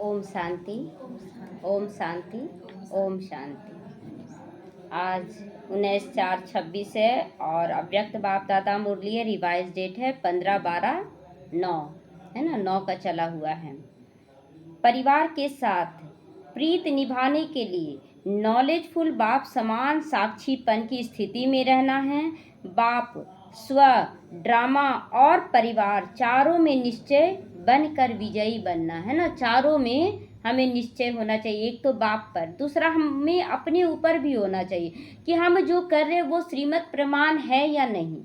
ओम शांति, ओम शांति, ओम शांति। आज 19/4/26 है और अव्यक्त बाप दादा मुरली है। रिवाइज डेट है 15/12/9, है ना, 9 का चला हुआ है। परिवार के साथ प्रीत निभाने के लिए नॉलेजफुल बाप समान साक्षीपन की स्थिति में रहना है। बाप, स्व, ड्रामा और परिवार चारों में निश्चय बनकर विजयी बनना है ना। चारों में हमें निश्चय होना चाहिए। एक तो बाप पर, दूसरा हमें अपने ऊपर भी होना चाहिए कि हम जो कर रहे हैं वो श्रीमत प्रमाण है या नहीं।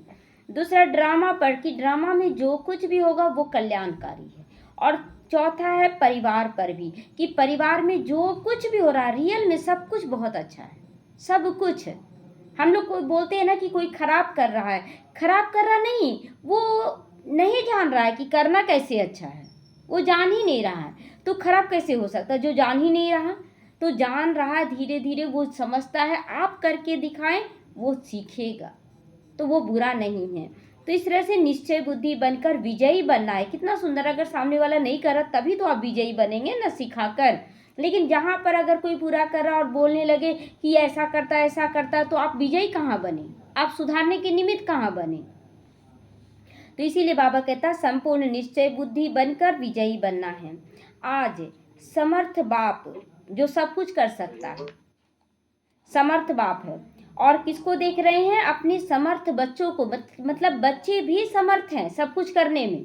दूसरा ड्रामा पर कि ड्रामा में जो कुछ भी होगा वो कल्याणकारी है। और चौथा है परिवार पर भी कि परिवार में जो कुछ भी हो रहा है रियल में सब कुछ बहुत अच्छा है। सब कुछ हम लोग को बोलते हैं ना कि कोई खराब कर रहा है, खराब कर रहा नहीं, वो नहीं जान रहा है कि करना कैसे अच्छा है, वो जान ही नहीं रहा है तो खराब कैसे हो सकता है। जो जान ही नहीं रहा तो जान रहा है, धीरे धीरे वो समझता है। आप करके दिखाएं वो सीखेगा, तो वो बुरा नहीं है। तो इस तरह से निश्चय बुद्धि बनकर विजयी बनना है। कितना सुंदर। अगर सामने वाला नहीं कर रहा तभी तो आप विजयी बनेंगे ना, सिखाकर। लेकिन जहाँ पर अगर कोई बुरा कर रहा और बोलने लगे कि ऐसा करता ऐसा करता, तो आप विजयी कहाँ बने, आप सुधारने के निमित्त कहाँ बने। तो इसीलिए बाबा कहता संपूर्ण निश्चय बुद्धि बनकर विजयी बनना है। आज समर्थ बाप जो सब कुछ कर सकता है, समर्थ बाप है। और किसको देख रहे हैं? अपने समर्थ बच्चों को। मतलब बच्चे भी समर्थ हैं सब कुछ करने में,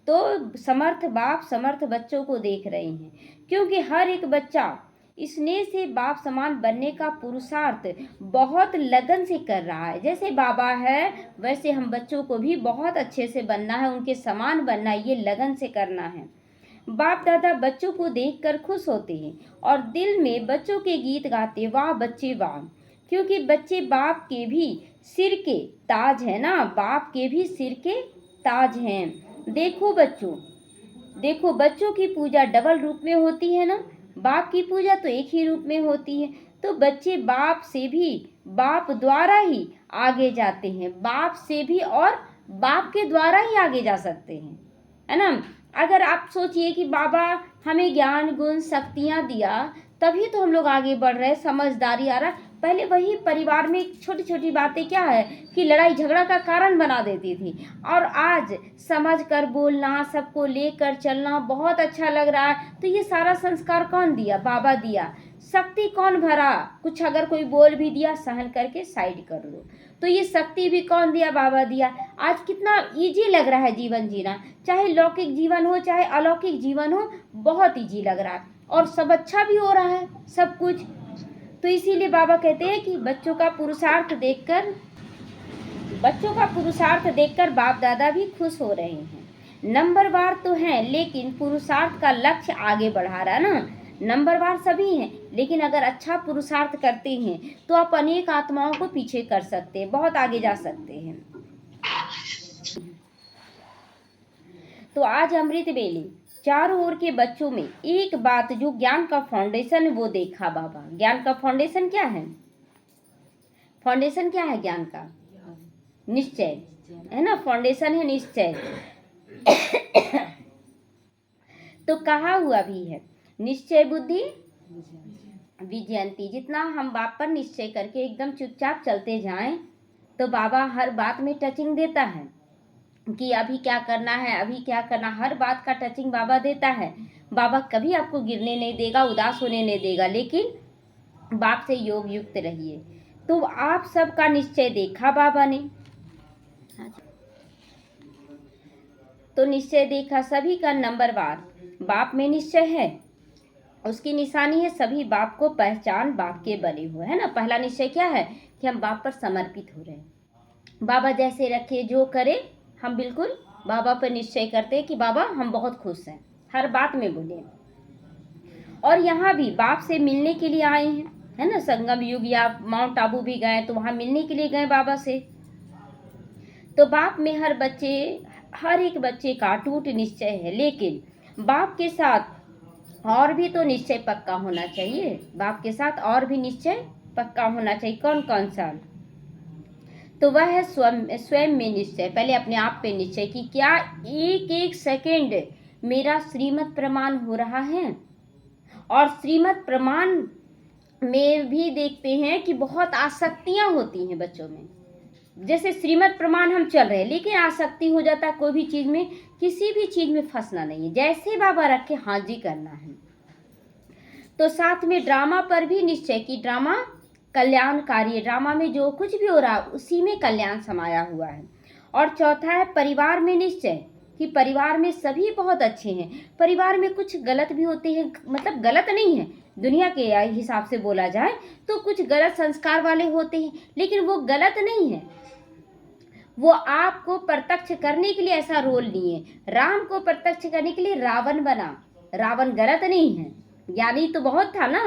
तो समर्थ बाप समर्थ बच्चों को देख रहे हैं। क्योंकि हर एक बच्चा स्नेह से बाप समान बनने का पुरुषार्थ बहुत लगन से कर रहा है। जैसे बाबा है वैसे हम बच्चों को भी बहुत अच्छे से बनना है, उनके समान बनना है, ये लगन से करना है। बाप दादा बच्चों को देखकर खुश होते हैं और दिल में बच्चों के गीत गाते, वाह बच्चे वाह। क्योंकि बच्चे बाप के भी सिर के ताज है ना, बाप के भी सिर के ताज हैं। देखो बच्चों, देखो बच्चों की पूजा डबल रूप में होती है ना, बाप की पूजा तो एक ही रूप में होती है। तो बच्चे बाप से भी, बाप द्वारा ही आगे जाते हैं, बाप से भी और बाप के द्वारा ही आगे जा सकते हैं, है ना। अगर आप सोचिए कि बाबा हमें ज्ञान गुण शक्तियाँ दिया तभी तो हम लोग आगे बढ़ रहे हैं, समझदारी आ रहा। पहले वही परिवार में छोटी छोटी बातें क्या है कि लड़ाई झगड़ा का कारण बना देती थी, और आज समझ कर बोलना, सबको लेकर चलना बहुत अच्छा लग रहा है। तो ये सारा संस्कार कौन दिया? बाबा दिया। शक्ति कौन भरा? कुछ अगर कोई बोल भी दिया सहन करके साइड कर लो, तो ये शक्ति भी कौन दिया? बाबा दिया। आज कितना इजी लग रहा है जीवन जीना, चाहे लौकिक जीवन हो चाहे अलौकिक जीवन हो, बहुत इजी लग रहा है और सब अच्छा भी हो रहा है सब कुछ। तो इसीलिए बाबा कहते हैं कि बच्चों का पुरुषार्थ देखकर बाप दादा भी खुश हो रहे हैं। नंबरवार तो हैं लेकिन पुरुषार्थ का लक्ष्य आगे बढ़ा रहा है ना। नंबरवार सभी हैं लेकिन अगर अच्छा पुरुषार्थ करते हैं तो आप अनेक आत्माओं को पीछे कर सकते हैं, बहुत आगे जा सकते हैं। तो आज अमृत बेले चारों ओर के बच्चों में एक बात जो ज्ञान का फाउंडेशन है वो देखा बाबा। ज्ञान का फाउंडेशन क्या है? फाउंडेशन क्या है ज्ञान का? निश्चय, है ना। फाउंडेशन है निश्चय। तो कहा हुआ भी है निश्चय बुद्धि विजयंती। जितना हम बाप पर निश्चय करके एकदम चुपचाप चलते जाएं तो बाबा हर बात में टचिंग देता है कि अभी क्या करना है, अभी क्या करना। हर बात का टचिंग बाबा देता है। बाबा कभी आपको गिरने नहीं देगा, उदास होने नहीं देगा, लेकिन बाप से योग युक्त रहिए। तो आप सबका निश्चय देखा बाबा ने, तो निश्चय देखा सभी का। नंबरवार बाप में निश्चय है, उसकी निशानी है सभी बाप को पहचान, बाप के बने हुए, है ना। पहला निश्चय क्या है कि हम बाप पर समर्पित हो रहे हैं। बाबा जैसे रखे जो करे, हम बिल्कुल बाबा पर निश्चय करते हैं कि बाबा हम बहुत खुश हैं, हर बात में बोले। और यहाँ भी बाप से मिलने के लिए आए हैं, है ना। संगम युग या माउंट आबू भी गए तो वहाँ मिलने के लिए गए बाबा से। तो बाप में हर एक बच्चे का अटूट निश्चय है, लेकिन बाप के साथ और भी तो निश्चय पक्का होना चाहिए। बाप के साथ और भी निश्चय पक्का होना चाहिए। कौन कौन सा? तो वह है स्वयं में निश्चय। पहले अपने आप पे निश्चय कि क्या एक एक सेकंड मेरा श्रीमत प्रमाण हो रहा है, और श्रीमद् प्रमाण में भी देखते हैं कि बहुत आसक्तियां होती हैं बच्चों में। जैसे श्रीमद् प्रमाण हम चल रहे हैं लेकिन आसक्ति हो जाता है कोई भी चीज में, किसी भी चीज में फंसना नहीं है, जैसे बाबा रखे हाजी करना है। तो साथ में ड्रामा पर भी निश्चय कि ड्रामा कल्याणकारी है, ड्रामा में जो कुछ भी हो रहा है उसी में कल्याण समाया हुआ है। और चौथा है परिवार में निश्चय कि परिवार में सभी बहुत अच्छे हैं। परिवार में कुछ गलत भी होते हैं, मतलब गलत नहीं है, दुनिया के हिसाब से बोला जाए तो कुछ गलत संस्कार वाले होते हैं, लेकिन वो गलत नहीं है, वो आपको प्रत्यक्ष करने के लिए ऐसा रोल लिए। राम को प्रत्यक्ष करने के लिए रावण बना, रावण गलत नहीं है, ज्ञानी तो बहुत था ना।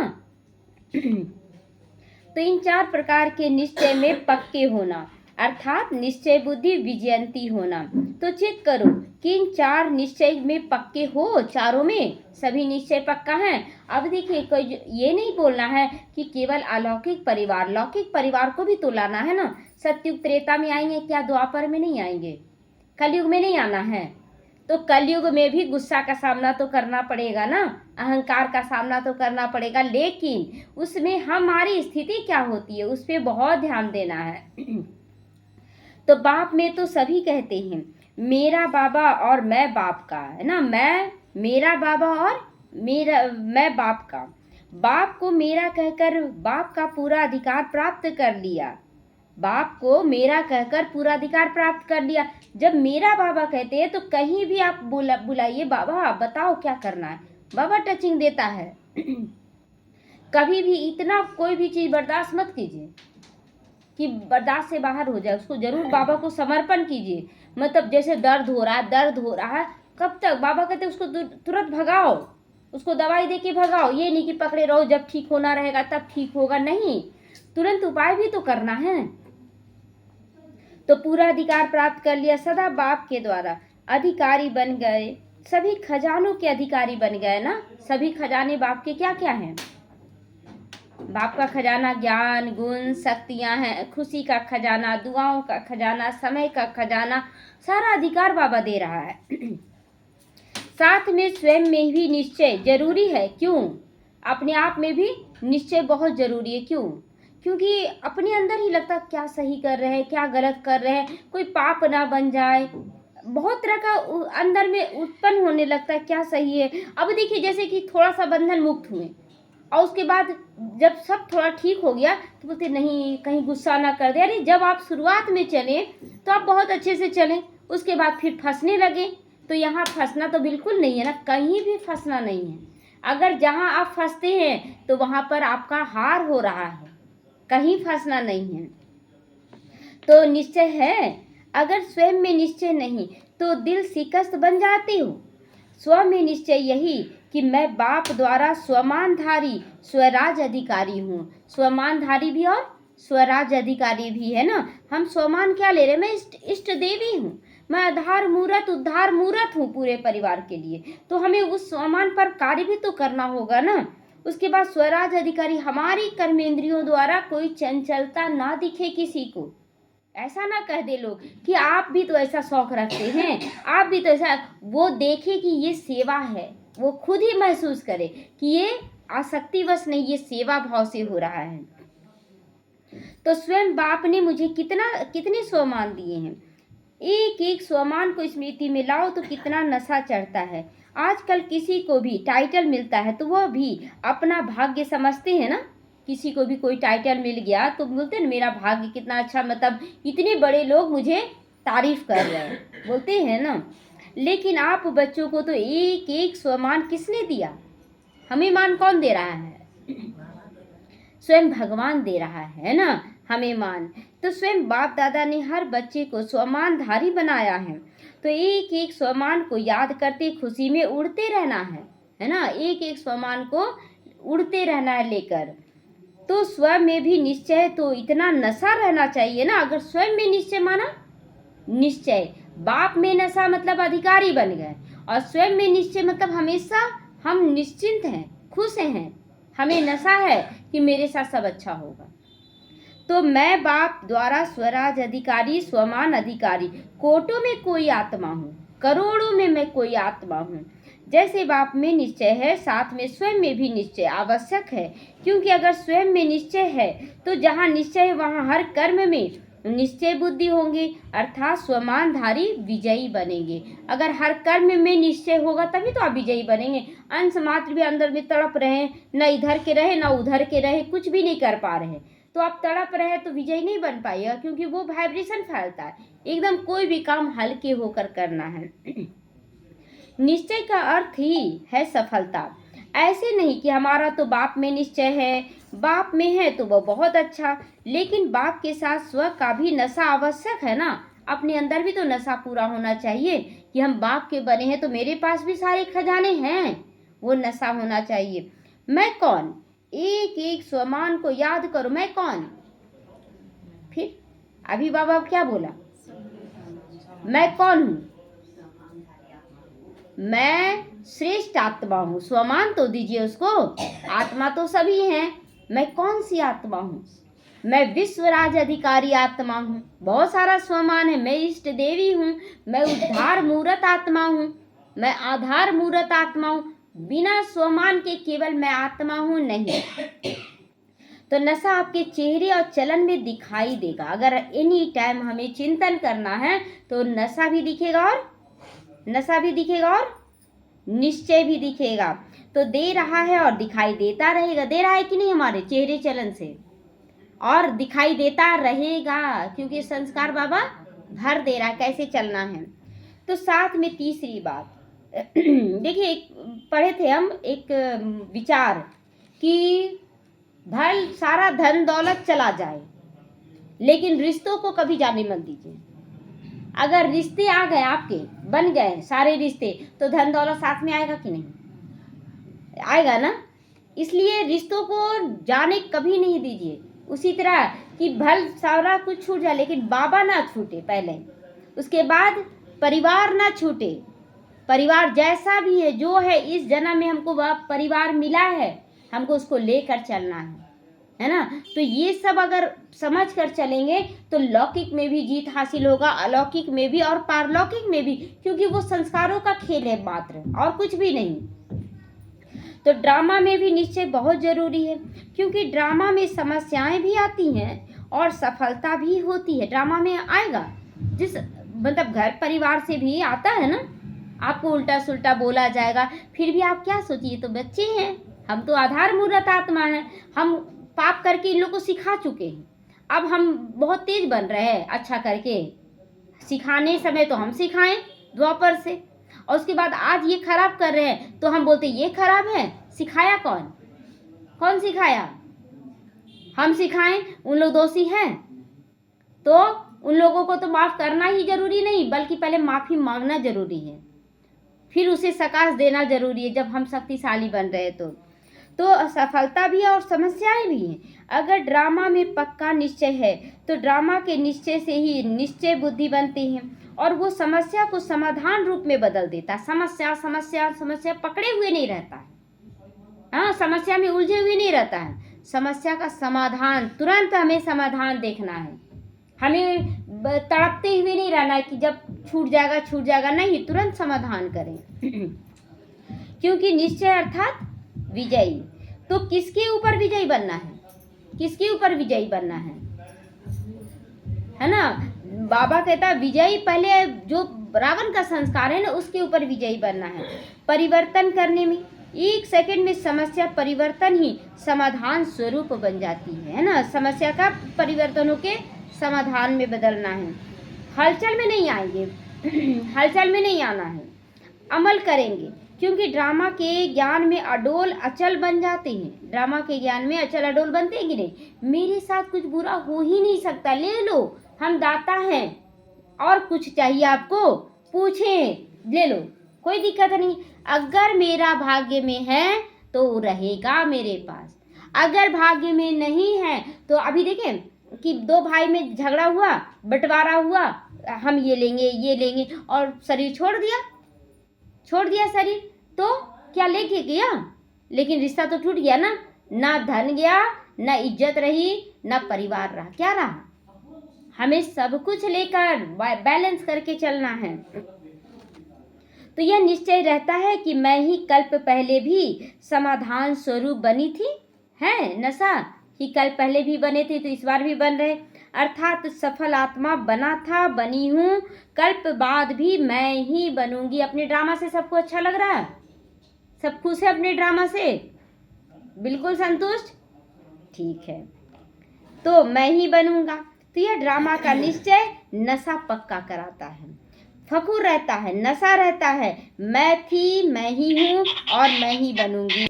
तो इन 4 प्रकार के निश्चय में पक्के होना, अर्थात निश्चय बुद्धि विजयंती होना। तो चेक करो कि इन 4 निश्चय में पक्के हो, चारों में सभी निश्चय पक्का है। अब देखिए कोई ये नहीं बोलना है कि केवल अलौकिक परिवार, लौकिक परिवार को भी तो लाना है ना। सतयुग त्रेता में आएंगे क्या, द्वापर में नहीं आएंगे, कलयुग में नहीं आना है। तो कलयुग में भी गुस्सा का सामना तो करना पड़ेगा ना, अहंकार का सामना तो करना पड़ेगा, लेकिन उसमें हमारी स्थिति क्या होती है उस पर बहुत ध्यान देना है। तो बाप में तो सभी कहते हैं मेरा बाबा और मैं बाप का, है ना, मैं मेरा बाबा और मैं बाप का। बाप को मेरा कहकर बाप का पूरा अधिकार प्राप्त कर लिया, बाप को मेरा कहकर पूरा अधिकार प्राप्त कर लिया। जब मेरा बाबा कहते हैं तो कहीं भी आप बुलाइए बाबा बताओ क्या करना है, बाबा टचिंग देता है। कभी भी इतना कोई भी चीज बर्दाश्त मत कीजिए कि बर्दाश्त से बाहर हो जाए, उसको जरूर बाबा को समर्पण कीजिए। मतलब जैसे दर्द हो रहा है, कब तक, बाबा कहते उसको तुरंत भगाओ, उसको दवाई दे के भगाओ, ये नहीं कि पकड़े रहो जब ठीक होना रहेगा तब ठीक होगा, नहीं, तुरंत उपाय भी तो करना है। तो पूरा अधिकार प्राप्त कर लिया, सदा बाप के द्वारा अधिकारी बन गए, सभी खजानों के अधिकारी बन गए ना। सभी खजाने बाप के क्या क्या हैं, बाप का खजाना ज्ञान गुण शक्तियां हैं, खुशी का खजाना, दुआओं का खजाना, समय का खजाना, सारा अधिकार बाबा दे रहा है। साथ में स्वयं में भी निश्चय जरूरी है। क्यों? अपने आप में भी निश्चय बहुत जरूरी है। क्यों? क्योंकि अपने अंदर ही लगता क्या सही कर रहे हैं क्या गलत कर रहे हैं, कोई पाप ना बन जाए, बहुत तरह का अंदर में उत्पन्न होने लगता है क्या सही है। अब देखिए जैसे कि थोड़ा सा बंधन मुक्त हुए और उसके बाद जब सब थोड़ा ठीक हो गया तो बोलते नहीं कहीं गुस्सा ना कर दे। अरे जब आप शुरुआत में चले तो आप बहुत अच्छे से चलें, उसके बाद फिर फंसने लगे, तो यहाँ फंसना तो बिल्कुल नहीं है ना, कहीं भी फंसना नहीं है। अगर जहाँ आप फंसते हैं तो वहाँ पर आपका हार हो रहा है, कहीं फंसना नहीं है। तो निश्चय है, अगर स्वयं में निश्चय नहीं तो दिल शिकस्त बन जाते हो। स्व में निश्चय यही कि मैं बाप द्वारा स्वमानधारी स्वराज अधिकारी हूँ। स्वमानधारी भी और स्वराज अधिकारी भी है ना। हम स्वमान क्या ले रहे, मैं इष्ट देवी हूँ, मैं आधार मूर्त उद्धार मूर्त हूँ पूरे परिवार के लिए, तो हमें उस स्वमान पर कार्य भी तो करना होगा ना। उसके बाद स्वराज अधिकारी, हमारी कर्मेंद्रियों द्वारा कोई चंचलता ना दिखे किसी को, ऐसा ना कह दे लोग कि आप भी तो ऐसा शौक रखते हैं, आप भी तो ऐसा, वो देखे कि ये सेवा है, वो खुद ही महसूस करे कि ये आसक्तिवश नहीं, ये सेवा भाव से हो रहा है। तो स्वयं बाप ने मुझे कितने स्वमान दिए हैं, एक एक स्वमान को स्मृति में लाओ तो कितना नशा चढ़ता है। आजकल किसी को भी टाइटल मिलता है तो वह भी अपना भाग्य समझते हैं ना। किसी को भी कोई टाइटल मिल गया तो बोलते हैं मेरा भाग्य कितना अच्छा, मतलब इतने बड़े लोग मुझे तारीफ कर रहे हैं, बोलते हैं ना। लेकिन आप बच्चों को तो एक एक स्वमान किसने दिया, हमें मान कौन दे रहा है, स्वयं भगवान दे रहा है ना हमें मान। तो स्वयं बाप दादा ने हर बच्चे को स्वमानधारी बनाया है। तो एक एक स्वमान को याद करते खुशी में उड़ते रहना है ना, एक एक स्वमान को उड़ते रहना है लेकर। तो स्व में भी निश्चय, तो इतना नशा रहना चाहिए ना। अगर स्वयं में निश्चय माना निश्चय, बाप में नशा मतलब अधिकारी बन गए, और स्वयं में निश्चय मतलब हमेशा हम निश्चिंत हैं, खुश हैं, हमें नशा है कि मेरे साथ सब अच्छा होगा। तो मैं बाप द्वारा स्वराज अधिकारी स्वमान अधिकारी, कोटों में कोई आत्मा हूँ, करोड़ों में मैं कोई आत्मा हूँ, जैसे बाप में निश्चय है, साथ में स्वयं में भी निश्चय आवश्यक है, क्योंकि अगर स्वयं में निश्चय है तो जहाँ निश्चय है वहाँ हर कर्म में निश्चय बुद्धि होंगे, अर्थात स्वमानधारी विजयी बनेंगे। अगर हर कर्म में निश्चय होगा तभी तो आप विजयी बनेंगे। अंश मात्र भी अंदर में तड़प रहे, न इधर के रहे न उधर के रहे, कुछ भी नहीं कर पा रहे, तो आप तड़प रहे तो विजयी नहीं बन पाएगा, क्योंकि वो वाइब्रेशन फैलता है। एकदम कोई भी काम हल्के होकर करना है। निश्चय का अर्थ ही है सफलता। ऐसे नहीं कि हमारा तो बाप में निश्चय है, बाप में है तो वो बहुत अच्छा, लेकिन बाप के साथ स्व का भी नशा आवश्यक है ना। अपने अंदर भी तो नशा पूरा होना चाहिए कि हम बाप के बने हैं तो मेरे पास भी सारे खजाने हैं, वो नशा होना चाहिए। मैं कौन, एक एक स्वमान को याद करो, मैं कौन। फिर अभी बाबा क्या बोला, मैं कौन हूँ, मैं श्रेष्ठ आत्मा हूँ। स्वमान तो दीजिए उसको, आत्मा तो सभी हैं, मैं कौन सी आत्मा हूँ, मैं विश्वराज अधिकारी आत्मा हूँ। बहुत सारा स्वमान है, मैं इष्ट देवी हूँ, मैं उद्धार मूर्त आत्मा हूँ, मैं आधार मूर्त आत्मा हूँ। बिना स्वमान के केवल मैं आत्मा हूँ नहीं। तो नशा आपके चेहरे और चलन में दिखाई देगा। अगर एनी टाइम हमें चिंतन करना है तो नशा भी दिखेगा और निश्चय भी दिखेगा। तो दे रहा है और दिखाई देता रहेगा। दे रहा है कि नहीं हमारे चेहरे चलन से, और दिखाई देता रहेगा, क्योंकि संस्कार बाबा भर दे रहा है कैसे चलना है। तो साथ में तीसरी बात देखिए, पढ़े थे हम एक विचार कि भल सारा धन दौलत चला जाए लेकिन रिश्तों को कभी जाने मत दीजिए। अगर रिश्ते आ गए, आपके बन गए सारे रिश्ते, तो धन दौलत साथ में आएगा कि नहीं, आएगा ना। इसलिए रिश्तों को जाने कभी नहीं दीजिए। उसी तरह कि भल सारा कुछ छूट जाए लेकिन बाबा ना छूटे पहले, उसके बाद परिवार ना छूटे। परिवार जैसा भी है, जो है इस जन्म में हमको वह परिवार मिला है, हमको उसको लेकर चलना है ना। तो ये सब अगर समझ कर चलेंगे तो लौकिक में भी जीत हासिल होगा, अलौकिक में भी और पारलौकिक में भी, क्योंकि वो संस्कारों का खेल है मात्र, और कुछ भी नहीं। तो ड्रामा में भी निश्चय बहुत जरूरी है, क्योंकि ड्रामा में समस्याएं भी आती हैं और सफलता भी होती है। ड्रामा में आएगा, जिस मतलब घर परिवार से भी आता है ना, आपको उल्टा सुल्टा बोला जाएगा, फिर भी आप क्या सोचिए, तो बच्चे हैं, हम तो आधार मूर्त आत्मा हैं, हम पाप करके इन लोग को सिखा चुके हैं। अब हम बहुत तेज बन रहे हैं अच्छा करके, सिखाने समय तो हम सिखाएं द्वापर से, और उसके बाद आज ये खराब कर रहे हैं तो हम बोलते ये खराब है। सिखाया कौन सिखाया, हम सिखाएं, उन लोग दोषी हैं। तो उन लोगों को तो माफ करना ही जरूरी नहीं, बल्कि पहले माफी मांगना जरूरी है, फिर उसे सकाश देना जरूरी है। जब हम शक्तिशाली बन रहे तो असफलता भी है और समस्याएं भी हैं। अगर ड्रामा में पक्का निश्चय है तो ड्रामा के निश्चय से ही निश्चय बुद्धि बनती है और वो समस्या को समाधान रूप में बदल देता है। समस्या पकड़े हुए नहीं रहता है, हाँ, समस्या में उलझे हुए नहीं रहता है। समस्या का समाधान तुरंत हमें समाधान देखना है, हमें तड़पते हुए नहीं रहना है कि जब छूट जाएगा, नहीं, तुरंत समाधान करें। क्योंकि निश्चय अर्थात विजयी। तो किसके ऊपर विजयी बनना है ना। बाबा कहता है विजयी पहले जो रावण का संस्कार है ना, उसके ऊपर विजयी बनना है। परिवर्तन करने में 1 सेकंड में समस्या परिवर्तन ही समाधान स्वरूप बन जाती है ना। समस्या का परिवर्तन होके समाधान में बदलना है। हलचल में नहीं आएंगे हलचल में नहीं आना है, अमल करेंगे, क्योंकि ड्रामा के ज्ञान में अडोल अचल बन जाते हैं। ड्रामा के ज्ञान में अचल अडोल बनते हैं कि नहीं। मेरे साथ कुछ बुरा हो ही नहीं सकता, ले लो, हम दाता हैं, और कुछ चाहिए आपको पूछें, ले लो, कोई दिक्कत नहीं। अगर मेरा भाग्य में है तो रहेगा मेरे पास, अगर भाग्य में नहीं है तो अभी देखें कि 2 भाई में झगड़ा हुआ, बंटवारा हुआ, हम ये लेंगे और शरीर छोड़ दिया शरीर, तो क्या लेके गया, लेकिन रिश्ता तो टूट गया ना धन गया, ना इज्जत रही, ना परिवार रहा, क्या रहा। हमें सब कुछ लेकर बैलेंस करके चलना है। तो यह निश्चय रहता है कि मैं ही कल्प पहले भी समाधान स्वरूप बनी थी, है नशा कि कल पहले भी बने थे तो इस बार भी बन रहे, अर्थात सफल आत्मा बना था, बनी हूँ, कल्प बाद भी मैं ही बनूंगी। अपने ड्रामा से सबको अच्छा लग रहा है? सब खुश है अपने ड्रामा से? बिल्कुल संतुष्ट? ठीक है, तो मैं ही बनूंगा। तो यह ड्रामा का निश्चय नशा पक्का कराता है, फखुर रहता है, नशा रहता है, मैं थी, मैं ही हूँ और मैं ही बनूंगी।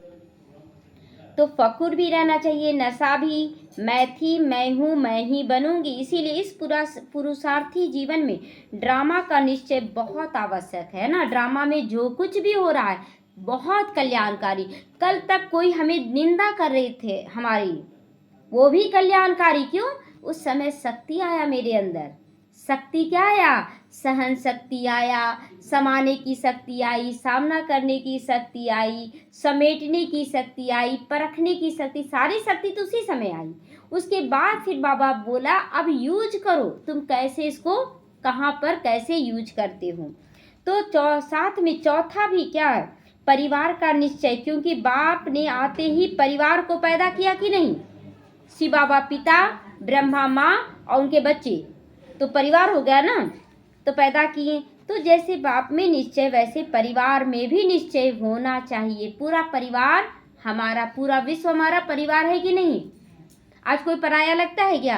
तो फखुर भी रहना चाहिए, नशा भी, मैं थी, मैं हूँ, मैं ही बनूंगी। इसीलिए इस पूरा पुरुषार्थी जीवन में ड्रामा का निश्चय बहुत आवश्यक है ना। ड्रामा में जो कुछ भी हो रहा है बहुत कल्याणकारी। कल तक कोई हमें निंदा कर रहे थे हमारी, वो भी कल्याणकारी। क्यों? उस समय शक्ति आया मेरे अंदर। शक्ति क्या आया? सहन शक्ति आया, समाने की शक्ति आई, सामना करने की शक्ति आई, समेटने की शक्ति आई, परखने की शक्ति, सारी शक्ति तो उसी समय आई। उसके बाद फिर बाबा बोला अब यूज करो, तुम कैसे इसको कहाँ पर कैसे यूज करते हो। तो साथ में चौथा भी क्या है? परिवार का निश्चय, क्योंकि बाप ने आते ही परिवार को पैदा किया कि नहीं? शिव बाबा पिता, ब्रह्मा माँ और उनके बच्चे, तो परिवार हो गया ना। तो पैदा किए, तो जैसे बाप में निश्चय वैसे परिवार में भी निश्चय होना चाहिए। पूरा परिवार हमारा, पूरा विश्व हमारा परिवार है कि नहीं? आज कोई पराया लगता है क्या?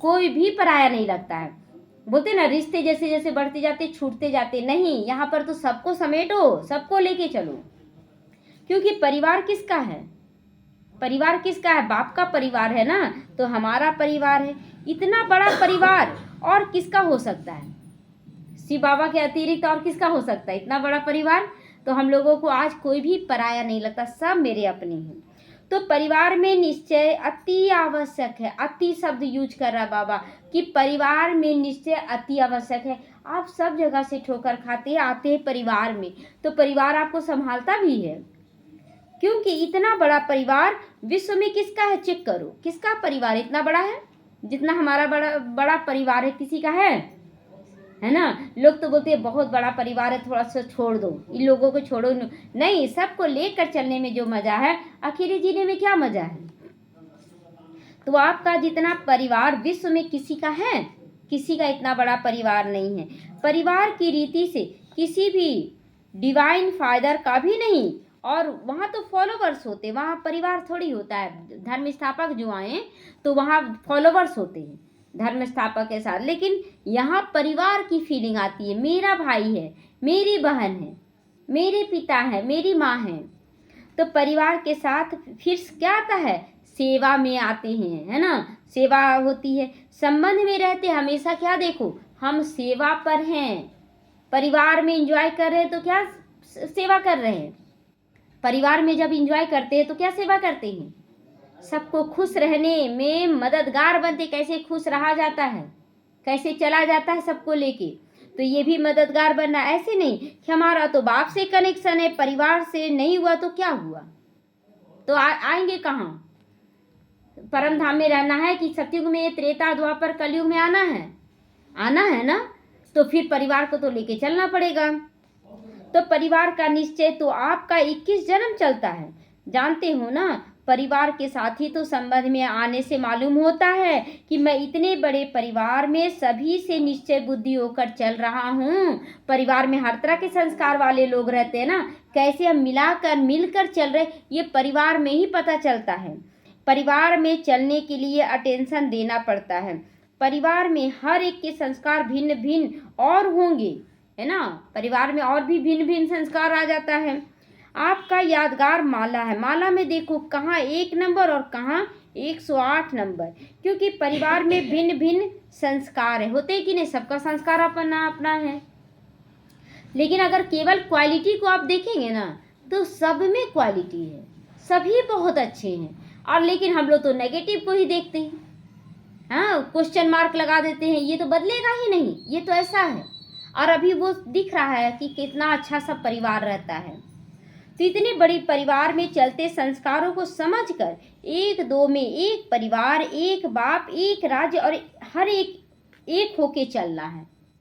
कोई भी पराया नहीं लगता है। बोलते ना रिश्ते जैसे जैसे बढ़ते जाते छूटते जाते, नहीं, यहाँ पर तो सबको समेटो, सबको लेके चलो। क्योंकि परिवार किसका है? परिवार किसका है? बाप का परिवार है ना, तो हमारा परिवार है। इतना बड़ा परिवार और किसका हो सकता है? शिव बाबा के अतिरिक्त और किसका हो सकता है इतना बड़ा परिवार? तो हम लोगों को आज कोई भी पराया नहीं लगता, सब मेरे अपने हैं। तो परिवार में निश्चय अति आवश्यक है। अति शब्द यूज कर रहा बाबा कि परिवार में निश्चय अति आवश्यक है। आप सब जगह से ठोकर खाते आते हैं परिवार में, तो परिवार आपको संभालता भी है। क्योंकि इतना बड़ा परिवार विश्व में किसका है? चेक करो, किसका परिवार इतना बड़ा है? जितना हमारा बड़ा बड़ा परिवार है किसी का है ना। लोग तो बोलते हैं बहुत बड़ा परिवार है, थोड़ा सा छोड़ दो, इन लोगों को छोड़ो। नहीं, सबको लेकर चलने में जो मजा है, अकेले जीने में क्या मजा है? तो आपका जितना परिवार विश्व में किसी का है? किसी का इतना बड़ा परिवार नहीं है। परिवार की रीति से किसी भी डिवाइन फादर का भी नहीं, और वहाँ तो फॉलोवर्स होते, वहाँ परिवार थोड़ी होता है। धर्म स्थापक जो आए तो वहाँ फॉलोवर्स होते हैं धर्म स्थापक के साथ, लेकिन यहाँ परिवार की फीलिंग आती है। मेरा भाई है, मेरी बहन है, मेरे पिता है, मेरी माँ है। तो परिवार के साथ फिर क्या आता है? सेवा में आते हैं, है ना। सेवा होती है, संबंध में रहते हमेशा। क्या देखो, हम सेवा पर हैं, परिवार में एंजॉय कर रहे हैं तो क्या सेवा कर रहे हैं? परिवार में जब एंजॉय करते हैं तो क्या सेवा करते हैं? सबको खुश रहने में मददगार बनते। कैसे खुश रहा जाता है, कैसे चला जाता है सबको लेके, तो ये भी मददगार बनना। ऐसे नहीं कि हमारा तो बाप से कनेक्शन है, परिवार से नहीं हुआ तो क्या हुआ? तो आएंगे कहाँ? परम धाम में रहना है कि सतयुग में, त्रेता द्वापर कलयुग में आना है ना। तो फिर परिवार को तो लेके चलना पड़ेगा। तो परिवार का निश्चय तो आपका 21 जन्म चलता है, जानते हो ना। परिवार के साथ ही तो संबंध में आने से मालूम होता है कि मैं इतने बड़े परिवार में सभी से निश्चय बुद्धि होकर चल रहा हूँ। परिवार में हर तरह के संस्कार वाले लोग रहते हैं ना, कैसे हम मिलकर चल रहे, ये परिवार में ही पता चलता है। परिवार में चलने के लिए अटेंशन देना पड़ता है। परिवार में हर एक के संस्कार भिन्न भिन्न और होंगे, है ना। परिवार में और भी भिन्न भिन्न संस्कार आ जाता है। आपका यादगार माला है, माला में देखो कहाँ 1 नंबर और कहाँ 108 नंबर, क्योंकि परिवार में भिन्न भिन्न संस्कार है। होते कि नहीं, सबका संस्कार अपना अपना है। लेकिन अगर केवल क्वालिटी को आप देखेंगे ना तो सब में क्वालिटी है, सभी बहुत अच्छे हैं। और लेकिन हम लोग तो नेगेटिव को ही देखते हैं, हाँ, क्वेश्चन मार्क लगा देते हैं, ये तो बदलेगा ही नहीं, ये तो ऐसा है। और अभी वो दिख रहा है कि कितना अच्छा सब परिवार रहता है। तो इतने बड़े परिवार में चलते संस्कारों को समझकर 1-2 में एक परिवार, एक बाप, एक राज्य और हर एक होके चलना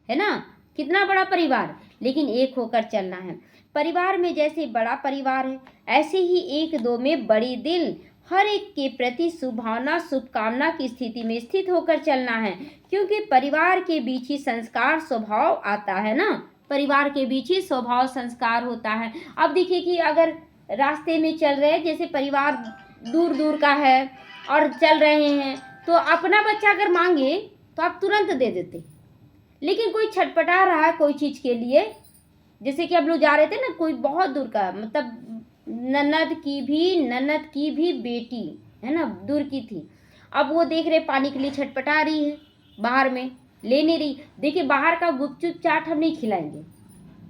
है ना। कितना बड़ा परिवार, लेकिन एक होकर चलना है। परिवार में जैसे बड़ा परिवार है, ऐसे ही एक दो में बड़ी दिल, हर एक के प्रति शुभभावना शुभकामना की स्थिति में स्थित होकर चलना है, क्योंकि परिवार के बीच ही संस्कार स्वभाव आता है ना। परिवार के बीच ही स्वभाव संस्कार होता है। अब देखिए कि अगर रास्ते में चल रहे हैं, जैसे परिवार दूर दूर का है और चल रहे हैं, तो अपना बच्चा अगर मांगे तो आप तुरंत दे देते, लेकिन कोई छटपटा रहा है कोई चीज़ के लिए, जैसे कि हम लोग जा रहे थे ना, कोई बहुत दूर का, मतलब ननद की भी बेटी है ना, दूर की थी। अब वो देख रहे पानी के लिए छटपटा रही है, बाहर में ले नहीं रही। देखिए बाहर का गुपचुप चाट हम नहीं खिलाएंगे,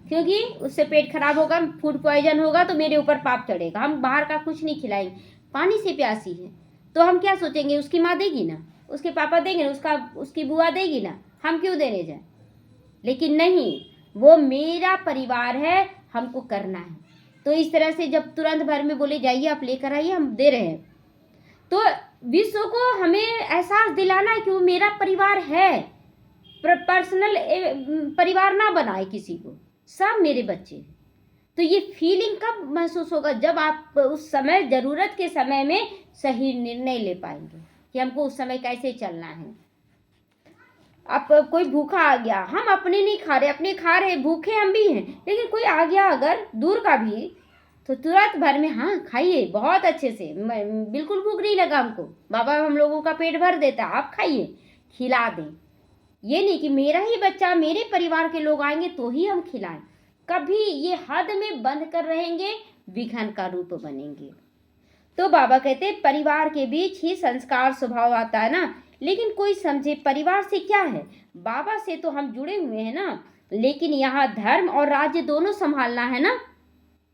क्योंकि उससे पेट खराब होगा, फूड पॉइजन होगा तो मेरे ऊपर पाप चढ़ेगा। हम बाहर का कुछ नहीं खिलाएंगे। पानी से प्यासी है तो हम क्या सोचेंगे, उसकी माँ देगी ना, उसके पापा देंगे ना, उसकी बुआ देगी ना, हम क्यों देने जाए। लेकिन नहीं, वो मेरा परिवार है, हमको करना है। तो इस तरह से जब तुरंत भर में बोले जाइए आप लेकर आइए, हम दे रहे हैं, तो विश्व को हमें एहसास दिलाना है कि वो मेरा परिवार है। पर्सनल परिवार ना बनाए किसी को, सब मेरे बच्चे। तो ये फीलिंग कब महसूस होगा, जब आप उस समय ज़रूरत के समय में सही निर्णय ले पाएंगे कि हमको उस समय कैसे चलना है। अब कोई भूखा आ गया, हम अपने नहीं खा रहे, अपने खा रहे, भूखे हम भी हैं, लेकिन कोई आ गया अगर दूर का भी, तो तुरंत भर में हाँ खाइए बहुत अच्छे से, बिल्कुल भूख नहीं लगा हमको, बाबा हम लोगों का पेट भर देता, आप खाइए, खिला दें। ये नहीं कि मेरा ही बच्चा, मेरे परिवार के लोग आएंगे तो ही हम खिलाएं। कभी ये हद में बंद कर रहेंगे, विघन का रूप बनेंगे। तो बाबा कहते परिवार के बीच ही संस्कार स्वभाव आता है ना। लेकिन कोई समझे परिवार से क्या है, बाबा से तो हम जुड़े हुए हैं ना, लेकिन यहाँ धर्म और राज्य दोनों संभालना है ना,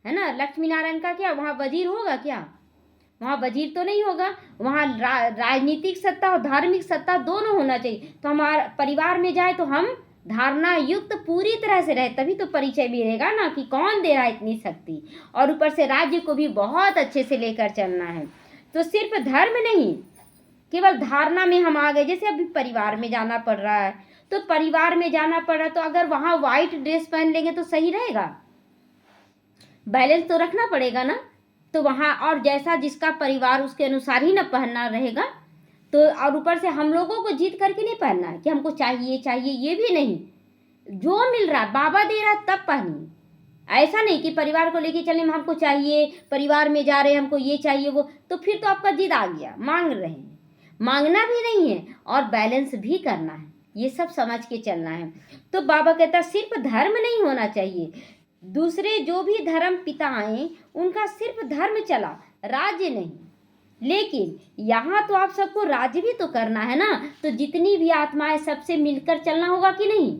है ना। लक्ष्मी नारायण का क्या वहाँ वजीर होगा क्या, वहाँ वजीर तो नहीं होगा, वहाँ राजनीतिक सत्ता और धार्मिक सत्ता दोनों होना चाहिए। तो हमारा परिवार में जाए तो हम धारणा युक्त पूरी तरह से रहे, तभी तो परिचय मिलेगा ना कि कौन दे रहा है इतनी शक्ति। और ऊपर से राज्य को भी बहुत अच्छे से लेकर चलना है। तो सिर्फ धर्म नहीं, केवल धारणा में हम आ गए। जैसे अभी परिवार में जाना पड़ रहा है, तो परिवार में जाना पड़ रहा है, तो अगर वहाँ व्हाइट ड्रेस पहन लेंगे तो सही रहेगा, बैलेंस तो रखना पड़ेगा ना। तो वहाँ और जैसा जिसका परिवार उसके अनुसार ही ना पहनना रहेगा। तो और ऊपर से हम लोगों को जीत करके नहीं पहनना है कि हमको चाहिए चाहिए, ये भी नहीं, जो मिल रहा है बाबा दे रहा है तब पहनिए। ऐसा नहीं कि परिवार को लेके चलने में हमको चाहिए, परिवार में जा रहे हैं हमको ये चाहिए वो, तो फिर तो आपका जिद आ गया, मांग रहे हैं। मांगना भी नहीं है और बैलेंस भी करना है, ये सब समझ के चलना है। तो बाबा कहता सिर्फ धर्म नहीं होना चाहिए, दूसरे जो भी धर्म पिता आए उनका सिर्फ धर्म चला, राज्य नहीं। लेकिन यहाँ तो आप सबको राज्य भी तो करना है ना। तो जितनी भी आत्माएं सबसे मिलकर चलना होगा कि नहीं,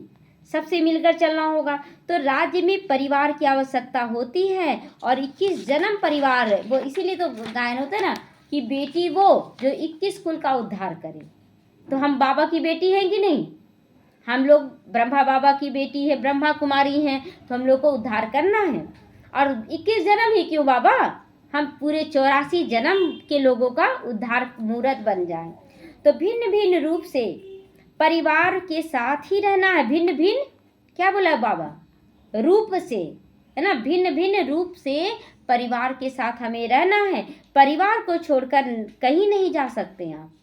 सबसे मिलकर चलना होगा। तो राज्य में परिवार की आवश्यकता होती है, और 21 जन्म परिवार है वो, इसीलिए तो गायन होता है ना कि बेटी वो जो 21 कुल का उद्धार करे। तो हम बाबा की बेटी हैं कि नहीं, हम लोग ब्रह्मा बाबा की बेटी है, ब्रह्मा कुमारी हैं, तो हम लोग को उद्धार करना है। और 21 जन्म ही क्यों बाबा, हम पूरे 84 जन्म के लोगों का उद्धार मूर्त बन जाए। तो भिन्न भिन्न रूप से परिवार के साथ ही रहना है। भिन्न भिन्न क्या बोला बाबा, रूप से, है ना, भिन्न भिन्न रूप से परिवार के साथ हमें रहना है। परिवार को छोड़कर कहीं नहीं जा सकते आप।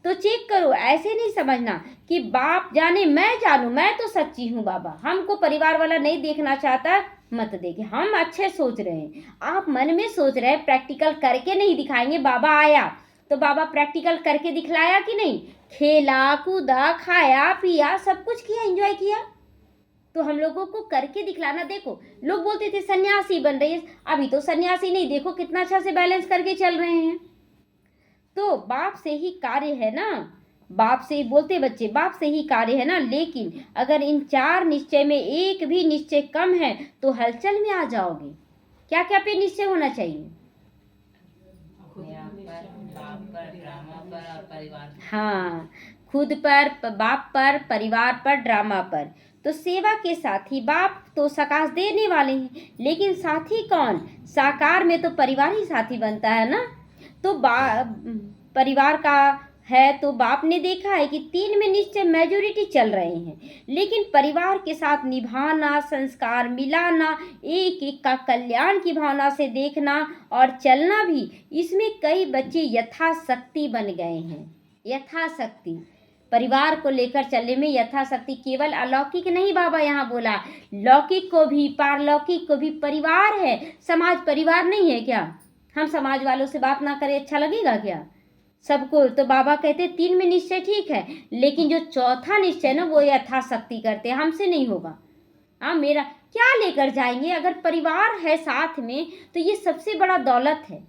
तो चेक करो, ऐसे नहीं समझना कि बाप जाने मैं जानूं, मैं तो सच्ची हूँ बाबा, हमको परिवार वाला नहीं देखना चाहता, मत देखिए। हम अच्छे सोच रहे हैं, आप मन में सोच रहे हैं, प्रैक्टिकल करके नहीं दिखाएंगे। बाबा आया तो बाबा प्रैक्टिकल करके दिखलाया कि नहीं, खेला कूदा खाया पिया सब कुछ किया, एंजॉय किया। तो हम लोगों को करके दिखलाना। देखो लोग बोलते थे सन्यासी बन रही है, अभी तो सन्यासी नहीं, देखो कितना अच्छा से बैलेंस करके चल रहे हैं। तो बाप से ही कार्य है ना, बाप से ही बोलते बच्चे, बाप से ही कार्य है ना। लेकिन अगर इन 4 निश्चय में एक भी निश्चय कम है तो हलचल में आ जाओगे। क्या क्या पे निश्चय होना चाहिए, हाँ, खुद पर, बाप पर, परिवार पर, ड्रामा पर। तो सेवा के साथी बाप तो सकाश देने वाले हैं, लेकिन साथी कौन, साकार में तो परिवार ही साथी बनता है ना। तो परिवार का है तो बाप ने देखा है कि 3 में निश्चय मेजोरिटी चल रहे हैं, लेकिन परिवार के साथ निभाना, संस्कार मिलाना, एक एक का कल्याण की भावना से देखना और चलना भी, इसमें कई बच्चे यथाशक्ति बन गए हैं। यथाशक्ति परिवार को लेकर चलने में यथाशक्ति, केवल अलौकिक नहीं बाबा यहाँ बोला, लौकिक को भी, पारलौकिक को भी परिवार है। समाज परिवार नहीं है क्या? हम समाज वालों से बात ना करें अच्छा लगेगा क्या सबको? तो बाबा कहते 3 में निश्चय ठीक है, लेकिन जो चौथा निश्चय ना वो यथाशक्ति करते, हमसे नहीं होगा। हाँ, मेरा क्या लेकर जाएंगे? अगर परिवार है साथ में तो ये सबसे बड़ा दौलत है,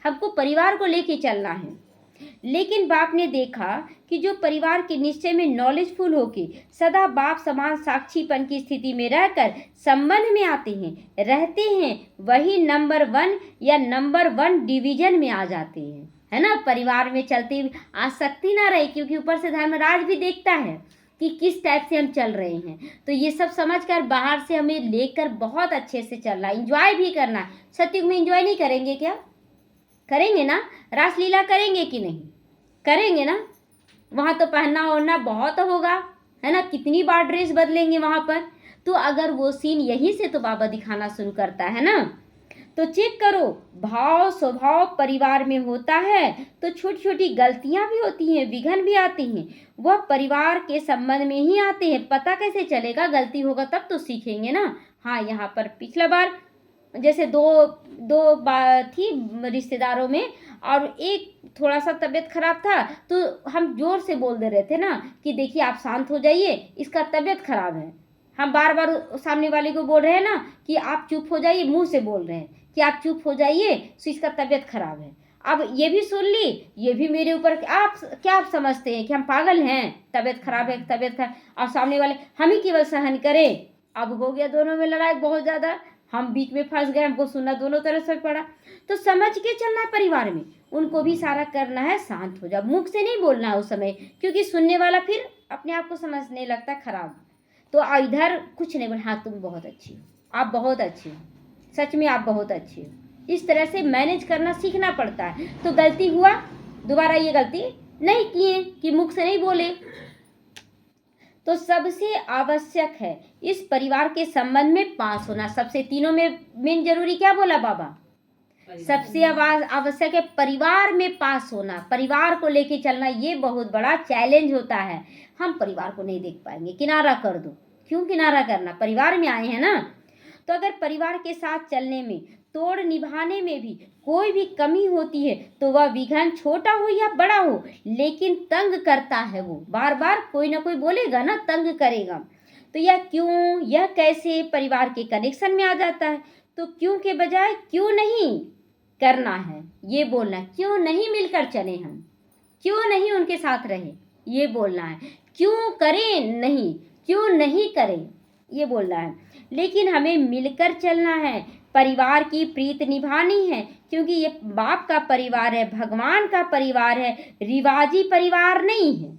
हमको परिवार को लेके चलना है। लेकिन बाप ने देखा कि जो परिवार के निश्चय में नॉलेजफुल होके सदा बाप समान साक्षीपन की स्थिति में रहकर संबंध में आते हैं, रहते हैं, वही नंबर 1 या नंबर 1 डिवीजन में आ जाते हैं, है ना। परिवार में चलते हुए आसक्ति ना रहे, क्योंकि ऊपर से धर्मराज भी देखता है कि किस टाइप से हम चल रहे हैं। तो ये सब समझकर बाहर से हमें लेकर बहुत अच्छे से चलना, एंजॉय भी करना। सतयुग में एंजॉय नहीं करेंगे क्या? करेंगे ना। रासलीला करेंगे कि नहीं? करेंगे ना। वहाँ तो पहनना ओढ़ना बहुत होगा, है ना। कितनी बार ड्रेस बदलेंगे वहाँ पर। तो अगर वो सीन यहीं से तो बाबा दिखाना शुरू करता है ना। तो चेक करो, भाव स्वभाव परिवार में होता है तो छोटी छोटी गलतियां भी होती हैं, विघ्न भी आते हैं, वह परिवार के संबंध में ही आते हैं। पता कैसे चलेगा? गलती होगा तब तो सीखेंगे ना। हाँ, यहाँ पर पिछला बार जैसे दो बात थी रिश्तेदारों में, और एक थोड़ा सा तबीयत खराब था तो हम जोर से बोल दे रहे थे ना कि देखिए आप शांत हो जाइए, इसका तबीयत खराब है। हम बार बार सामने वाले को बोल रहे हैं ना कि आप चुप हो जाइए, मुंह से बोल रहे हैं कि आप चुप हो जाइए, तो इसका तबीयत खराब है। अब ये भी सुन ली, ये भी मेरे ऊपर, आप क्या आप समझते हैं कि हम पागल हैं? तबीयत खराब है, तबीयत खराब, और सामने वाले हम ही केवल सहन करें। अब हो गया दोनों में लड़ाई बहुत ज़्यादा, हम बीच में फंस गए, हमको सुनना दोनों तरफ से पड़ा। तो समझ के चलना है परिवार में, उनको भी सारा करना है, शांत हो जाओ, मुख से नहीं बोलना है उस समय, क्योंकि सुनने वाला फिर अपने आप को समझने लगता है खराब। तो इधर कुछ नहीं बोल, हाँ तुम बहुत अच्छी हो, आप बहुत अच्छी हो, सच में आप बहुत अच्छी हो। इस तरह से मैनेज करना सीखना पड़ता है। तो गलती हुआ, दोबारा ये गलती नहीं किए कि मुख से नहीं बोले। तो सबसे आवश्यक है इस परिवार के संबंध में पास होना। सबसे तीनों में मेन जरूरी क्या बोला बाबा? सबसे आवश्यक है परिवार में पास होना, परिवार को लेके चलना। ये बहुत बड़ा चैलेंज होता है। हम परिवार को नहीं देख पाएंगे, किनारा कर दो। क्यों किनारा करना? परिवार में आए हैं ना। तो अगर परिवार के साथ चलने में, तोड़ निभाने में भी कोई भी कमी होती है तो वह विघ्न छोटा हो या बड़ा हो, लेकिन तंग करता है। वो बार बार कोई ना कोई बोलेगा ना, तंग करेगा। तो यह क्यों, यह कैसे परिवार के कनेक्शन में आ जाता है। तो क्यों के बजाय क्यों नहीं करना है ये बोलना है। क्यों नहीं मिलकर चले हम, क्यों नहीं उनके साथ रहे, ये बोलना है। क्यों करें नहीं, क्यों नहीं करें, ये बोलना है। लेकिन हमें मिलकर चलना है, परिवार की प्रीत निभानी है, क्योंकि ये बाप का परिवार है, भगवान का परिवार है, रिवाजी परिवार नहीं है,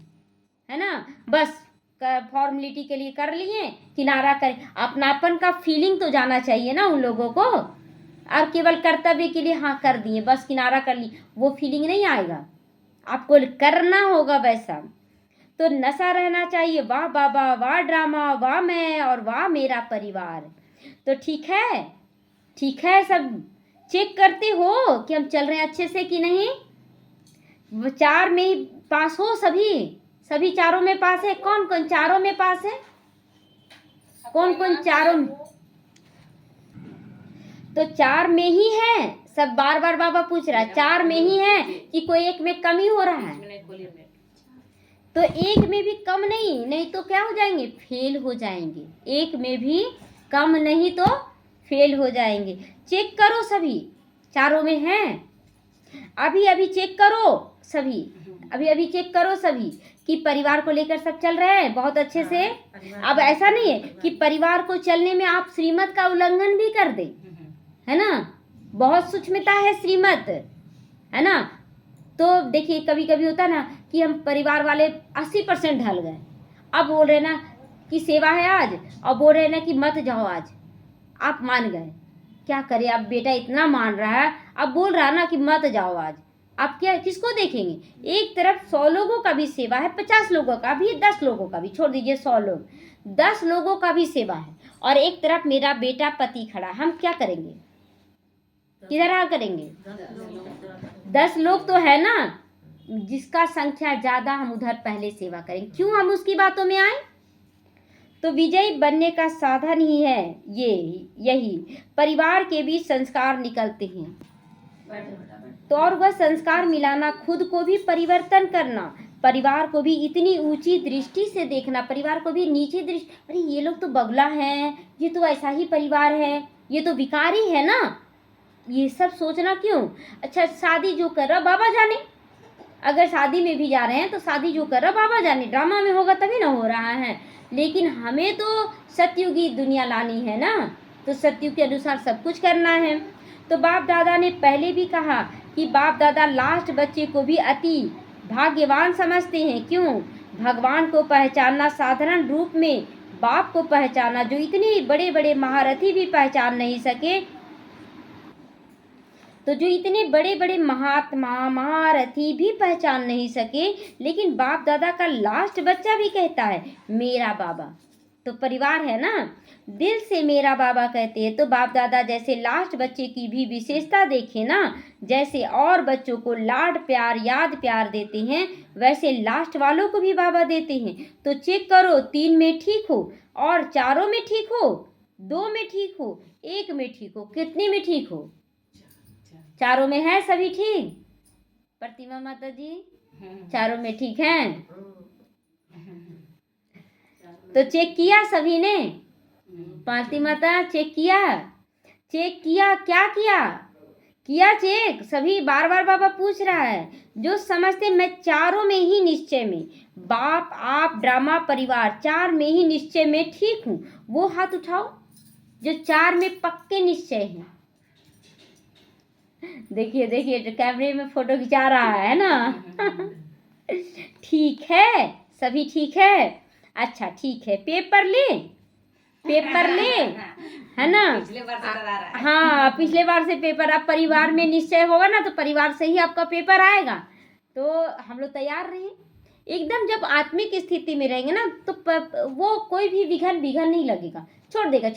है ना। बस फॉर्मेलिटी के लिए कर लिए, किनारा करें। अपनापन का फीलिंग तो जाना चाहिए ना उन लोगों को। और केवल कर्तव्य के लिए हाँ कर दिए, बस किनारा कर ली, वो फीलिंग नहीं आएगा। आपको करना होगा वैसा। तो नशा रहना चाहिए, वाह बाबा, वाह ड्रामा, वाह मैं और वाह मेरा परिवार। तो ठीक है, ठीक है। सब चेक करते हो कि हम चल रहे हैं अच्छे से कि नहीं। 4 में ही पास हो, सभी चारों में पास है। कौन कौन चारों में पास है? कौन कौन चारों में? तो 4 में ही है सब। बार बार बाबा पूछ रहा है 4 में ही है कि कोई एक में कमी हो रहा है? तो एक में भी कम नहीं तो क्या हो जाएंगे? फेल हो जाएंगे। एक में भी कम नहीं तो फेल हो जाएंगे। चेक करो, सभी चारों में हैं। अभी चेक करो सभी, अभी चेक करो सभी कि परिवार को लेकर सब चल रहे हैं बहुत अच्छे से। अब ऐसा नहीं है कि परिवार को चलने में आप श्रीमत का उल्लंघन भी कर दे, है ना। बहुत सूक्ष्मता है श्रीमत, है ना। तो देखिए कभी कभी होता ना कि हम परिवार वाले 80% ढल गए, अब बोल रहे ना कि सेवा है आज, और बोल रहे ना कि मत जाओ आज। आप मान गए, क्या करें। अब बेटा इतना मान रहा है, अब बोल रहा ना कि मत जाओ आज, आप क्या किसको देखेंगे? एक तरफ 100 लोगों का भी सेवा है, 50 लोगों का भी, 10 लोगों का भी, छोड़ दीजिए 100 लोग, 10 लोगों का भी सेवा है, और एक तरफ मेरा बेटा पति खड़ा, हम क्या करेंगे? किधर आ करेंगे? 10 लोग तो है ना, जिसका संख्या ज्यादा हम उधर पहले सेवा करेंगे। क्यों हम उसकी बातों में आए? तो विजयी बनने का साधन ही है यही परिवार के बीच संस्कार निकलते हैं, तो और वह संस्कार मिलाना, खुद को भी परिवर्तन करना, परिवार को भी इतनी ऊंची दृष्टि से देखना, परिवार को भी नीचे दृष्टि, अरे ये लोग तो बगला हैं, ये तो ऐसा ही परिवार है, ये तो भिखारी है ना, ये सब सोचना क्यों? अच्छा, शादी जो कर रहा बाबा जाने, अगर शादी में भी जा रहे हैं तो शादी जो कर रहा बाबा जाने, ड्रामा में होगा तभी ना हो रहा है, लेकिन हमें तो सतयुगी दुनिया लानी है ना, तो सतयुग के अनुसार सब कुछ करना है। तो बाप दादा ने पहले भी कहा कि बाप दादा लास्ट बच्चे को भी अति भाग्यवान समझते हैं। क्यों? भगवान को पहचानना साधारण रूप में बाप को पहचाना, जो इतने बड़े बड़े महारथी भी पहचान नहीं सके, तो जो इतने बड़े बड़े महात्मा महारथी भी पहचान नहीं सके, लेकिन बाप दादा का लास्ट बच्चा भी कहता है मेरा बाबा, तो परिवार है ना, दिल से मेरा बाबा कहते हैं। तो बाप दादा जैसे लास्ट बच्चे की भी विशेषता देखे ना, जैसे और बच्चों को लाड प्यार याद प्यार देते हैं, वैसे लास्ट वालों को भी बाबा देते हैं। तो चेक करो, 3 में ठीक हो, और 4 में ठीक हो, 2 में ठीक हो, 1 में ठीक हो, कितने में ठीक हो? 4 में है सभी ठीक? प्रतिमा माता जी 4 में ठीक हैं? तो चेक किया सभी ने? पार्वती माता चेक किया? चेक किया? क्या किया? किया चेक? सभी बार बार बाबा पूछ रहा है, जो समझते मैं 4 में ही निश्चय में, बाप आप ड्रामा परिवार 4 में ही निश्चय में ठीक हूँ, वो हाथ उठाओ जो 4 में पक्के निश्चय हैं। देखिए देखिए, जो कैमरे में फोटो खिंचा रहा है ना। ठीक है, सभी ठीक है? अच्छा ठीक है, पेपर ले, पेपर ले, है ना? हाँ, पिछले बार से पेपर, अब परिवार में निश्चय होगा ना, तो परिवार से ही आपका पेपर आएगा। तो हम लोग तैयार रहें एकदम। जब आत्मिक स्थिति में रहेंगे ना, तो वो कोई भी विघन नहीं लगेगा, छोड़ देगा।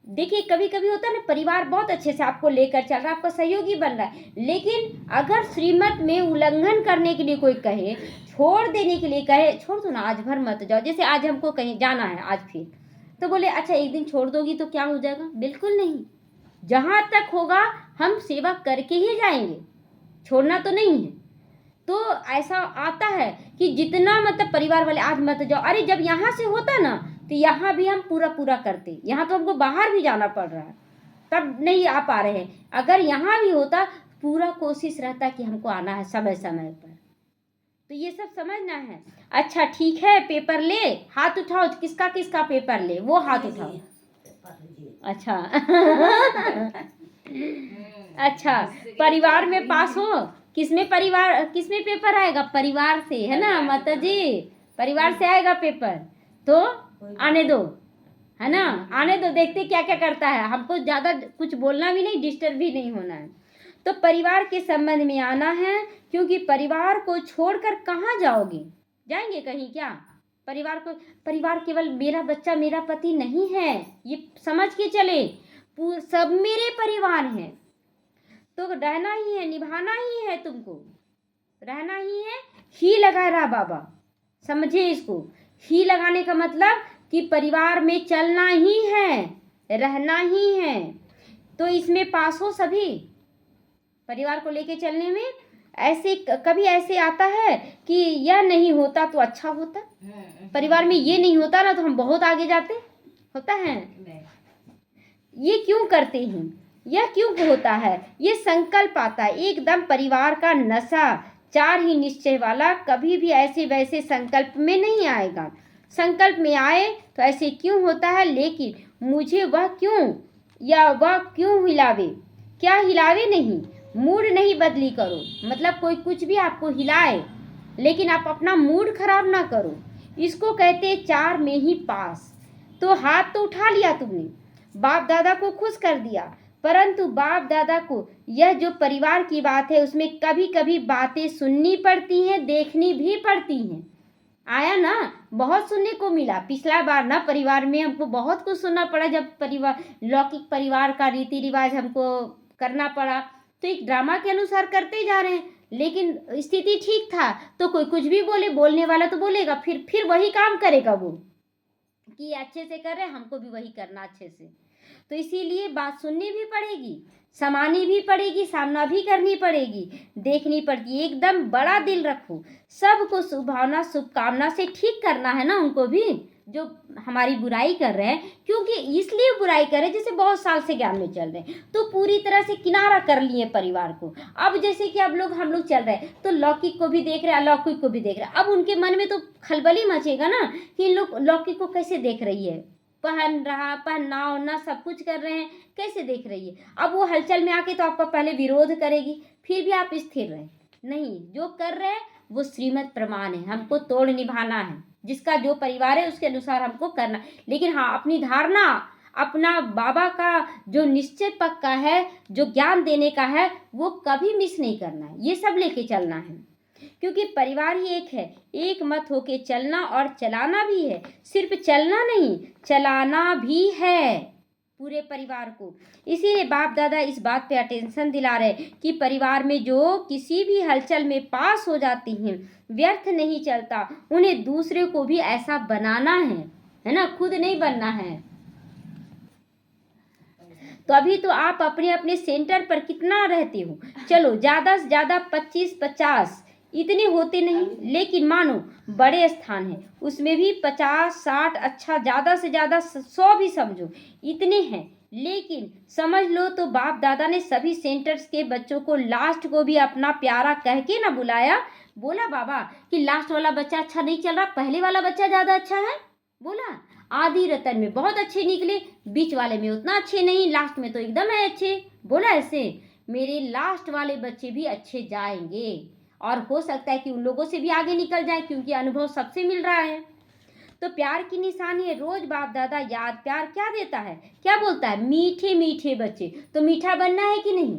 देखिए कभी कभी होता है ना, परिवार बहुत अच्छे से आपको लेकर चल रहा है, आपका सहयोगी बन रहा है, लेकिन अगर श्रीमत में उल्लंघन करने के लिए कोई कहे, छोड़ देने के लिए कहे, छोड़ दो ना, आज भर मत जाओ, जैसे आज हमको कहीं जाना है आज फिर, तो बोले अच्छा एक दिन छोड़ दोगी तो क्या हो जाएगा? बिल्कुल नहीं, जहाँ तक होगा हम सेवा करके ही जाएंगे, छोड़ना तो नहीं है। तो ऐसा आता है कि जितना मतलब परिवार वाले आज मत जाओ, अरे जब यहाँ से होता ना तो यहाँ भी हम पूरा करते, यहाँ तो हमको बाहर भी जाना पड़ रहा है तब नहीं आ पा रहे हैं, अगर यहाँ भी होता पूरा कोशिश रहता कि हमको आना है समय समय पर। तो ये सब समझना है। अच्छा ठीक है, पेपर ले, हाथ उठाओ, किसका किसका पेपर ले, वो हाथ उठाओ। अच्छा अच्छा, परिवार में पास हो, किसमें पेपर आएगा? परिवार से, है ना माता जी? परिवार से आएगा पेपर, तो आने दो, है ना? आने दो, देखते क्या क्या करता है, हमको ज़्यादा कुछ बोलना भी नहीं, डिस्टर्ब भी नहीं होना है। तो परिवार के संबंध में आना है, क्योंकि परिवार को छोड़कर कहाँ जाओगे? जाएंगे कहीं क्या? परिवार केवल मेरा बच्चा मेरा पति नहीं है, ये समझ के चले, सब मेरे परिवार हैं। तो रहना ही है, निभाना ही है, तुमको रहना ही है। ही लगा रहा बाबा, समझे इसको। ही लगाने का मतलब कि परिवार में चलना ही है, रहना ही है। तो इसमें पास हो सभी, परिवार को लेके चलने में। ऐसे कभी ऐसे आता है कि यह नहीं होता तो अच्छा होता, परिवार में ये नहीं होता ना तो हम बहुत आगे जाते, होता है? ये क्यों करते हैं? यह क्यों होता है? ये संकल्प आता है एकदम परिवार का नशा, 4 ही निश्चय वाला कभी भी ऐसे वैसे संकल्प में नहीं आएगा। संकल्प में आए तो ऐसे क्यों होता है, लेकिन मुझे वह क्यों या वह क्यों हिलावे, क्या हिलावे नहीं, मूड नहीं बदली करो। मतलब कोई कुछ भी आपको हिलाए, लेकिन आप अपना मूड खराब ना करो, इसको कहते 4 में ही पास। तो हाथ तो उठा लिया तुमने, बाप दादा को खुश कर दिया, परंतु बाप दादा को यह जो परिवार की बात है उसमें कभी कभी बातें सुननी पड़ती हैं, देखनी भी पड़ती हैं। आया ना, बहुत सुनने को मिला पिछला बार ना, परिवार में हमको बहुत कुछ सुनना पड़ा जब परिवार लौकिक परिवार का रीति रिवाज हमको करना पड़ा। तो एक ड्रामा के अनुसार करते जा रहे हैं, लेकिन स्थिति ठीक था तो कोई कुछ भी बोले, बोलने वाला तो बोलेगा, फिर वही काम करेगा वो कि अच्छे से कर रहे हैं, हमको भी वही करना अच्छे से। तो इसीलिए बात सुननी भी पड़ेगी, समानी भी पड़ेगी, सामना भी करनी पड़ेगी, देखनी पड़ती है। एकदम बड़ा दिल रखो, सबको शुभभावना शुभकामना से ठीक करना है ना, उनको भी जो हमारी बुराई कर रहे हैं, क्योंकि इसलिए बुराई कर रहे हैं जैसे बहुत साल से ज्ञान में चल रहे हैं, तो पूरी तरह से किनारा कर लिए परिवार को। अब जैसे कि अब हम लोग चल रहे हैं तो लौकिक को भी देख रहे हैं, अलौकिक को भी देख रहे हैं। अब उनके मन में तो खलबली मचेगा ना कि इन लोग लौकिक को कैसे देख रही है, पहनना ओढ़ना सब कुछ कर रहे हैं, कैसे देख रही है। अब वो हलचल में आके तो आपका पहले विरोध करेगी, फिर भी आप स्थिर रहे, नहीं जो कर रहे हैं वो श्रीमत प्रमाण है, हमको तोड़ निभाना है, जिसका जो परिवार है उसके अनुसार हमको करना। लेकिन हाँ, अपनी धारणा, अपना बाबा का जो निश्चय पक्का है, जो ज्ञान देने का है, वो कभी मिस नहीं करना है, ये सब लेके चलना है। क्योंकि परिवार ही एक है, एक मत होके चलना और चलाना भी है, सिर्फ चलना नहीं चलाना भी है पूरे परिवार को। इसीलिए बाप दादा इस बात पे अटेंशन दिला रहे कि परिवार में जो किसी भी हलचल में पास हो जाती हैं, व्यर्थ नहीं चलता, उन्हें दूसरे को भी ऐसा बनाना है ना, खुद नहीं बनना है। तो अभी तो आप अपने अपने सेंटर पर कितना रहते हो, चलो ज़्यादा से ज़्यादा 25-50 इतने होते नहीं, लेकिन मानो बड़े स्थान है उसमें भी 50-60, अच्छा ज़्यादा से ज़्यादा 100 भी समझो, इतने हैं। लेकिन समझ लो तो बाप दादा ने सभी सेंटर्स के बच्चों को लास्ट को भी अपना प्यारा कह के ना बुलाया। बोला बाबा कि लास्ट वाला बच्चा अच्छा नहीं चल रहा, पहले वाला बच्चा ज़्यादा अच्छा है। बोला आदि रतन में बहुत अच्छे निकले, बीच वाले में उतना अच्छे नहीं, लास्ट में तो एकदम है अच्छे। बोला ऐसे मेरे लास्ट वाले बच्चे भी अच्छे जाएंगे, और हो सकता है कि उन लोगों से भी आगे निकल जाए, क्योंकि अनुभव सबसे मिल रहा है। तो प्यार की निशानी है, रोज बाप दादा याद प्यार क्या देता है, क्या बोलता है, मीठे मीठे बच्चे। तो मीठा बनना है कि नहीं,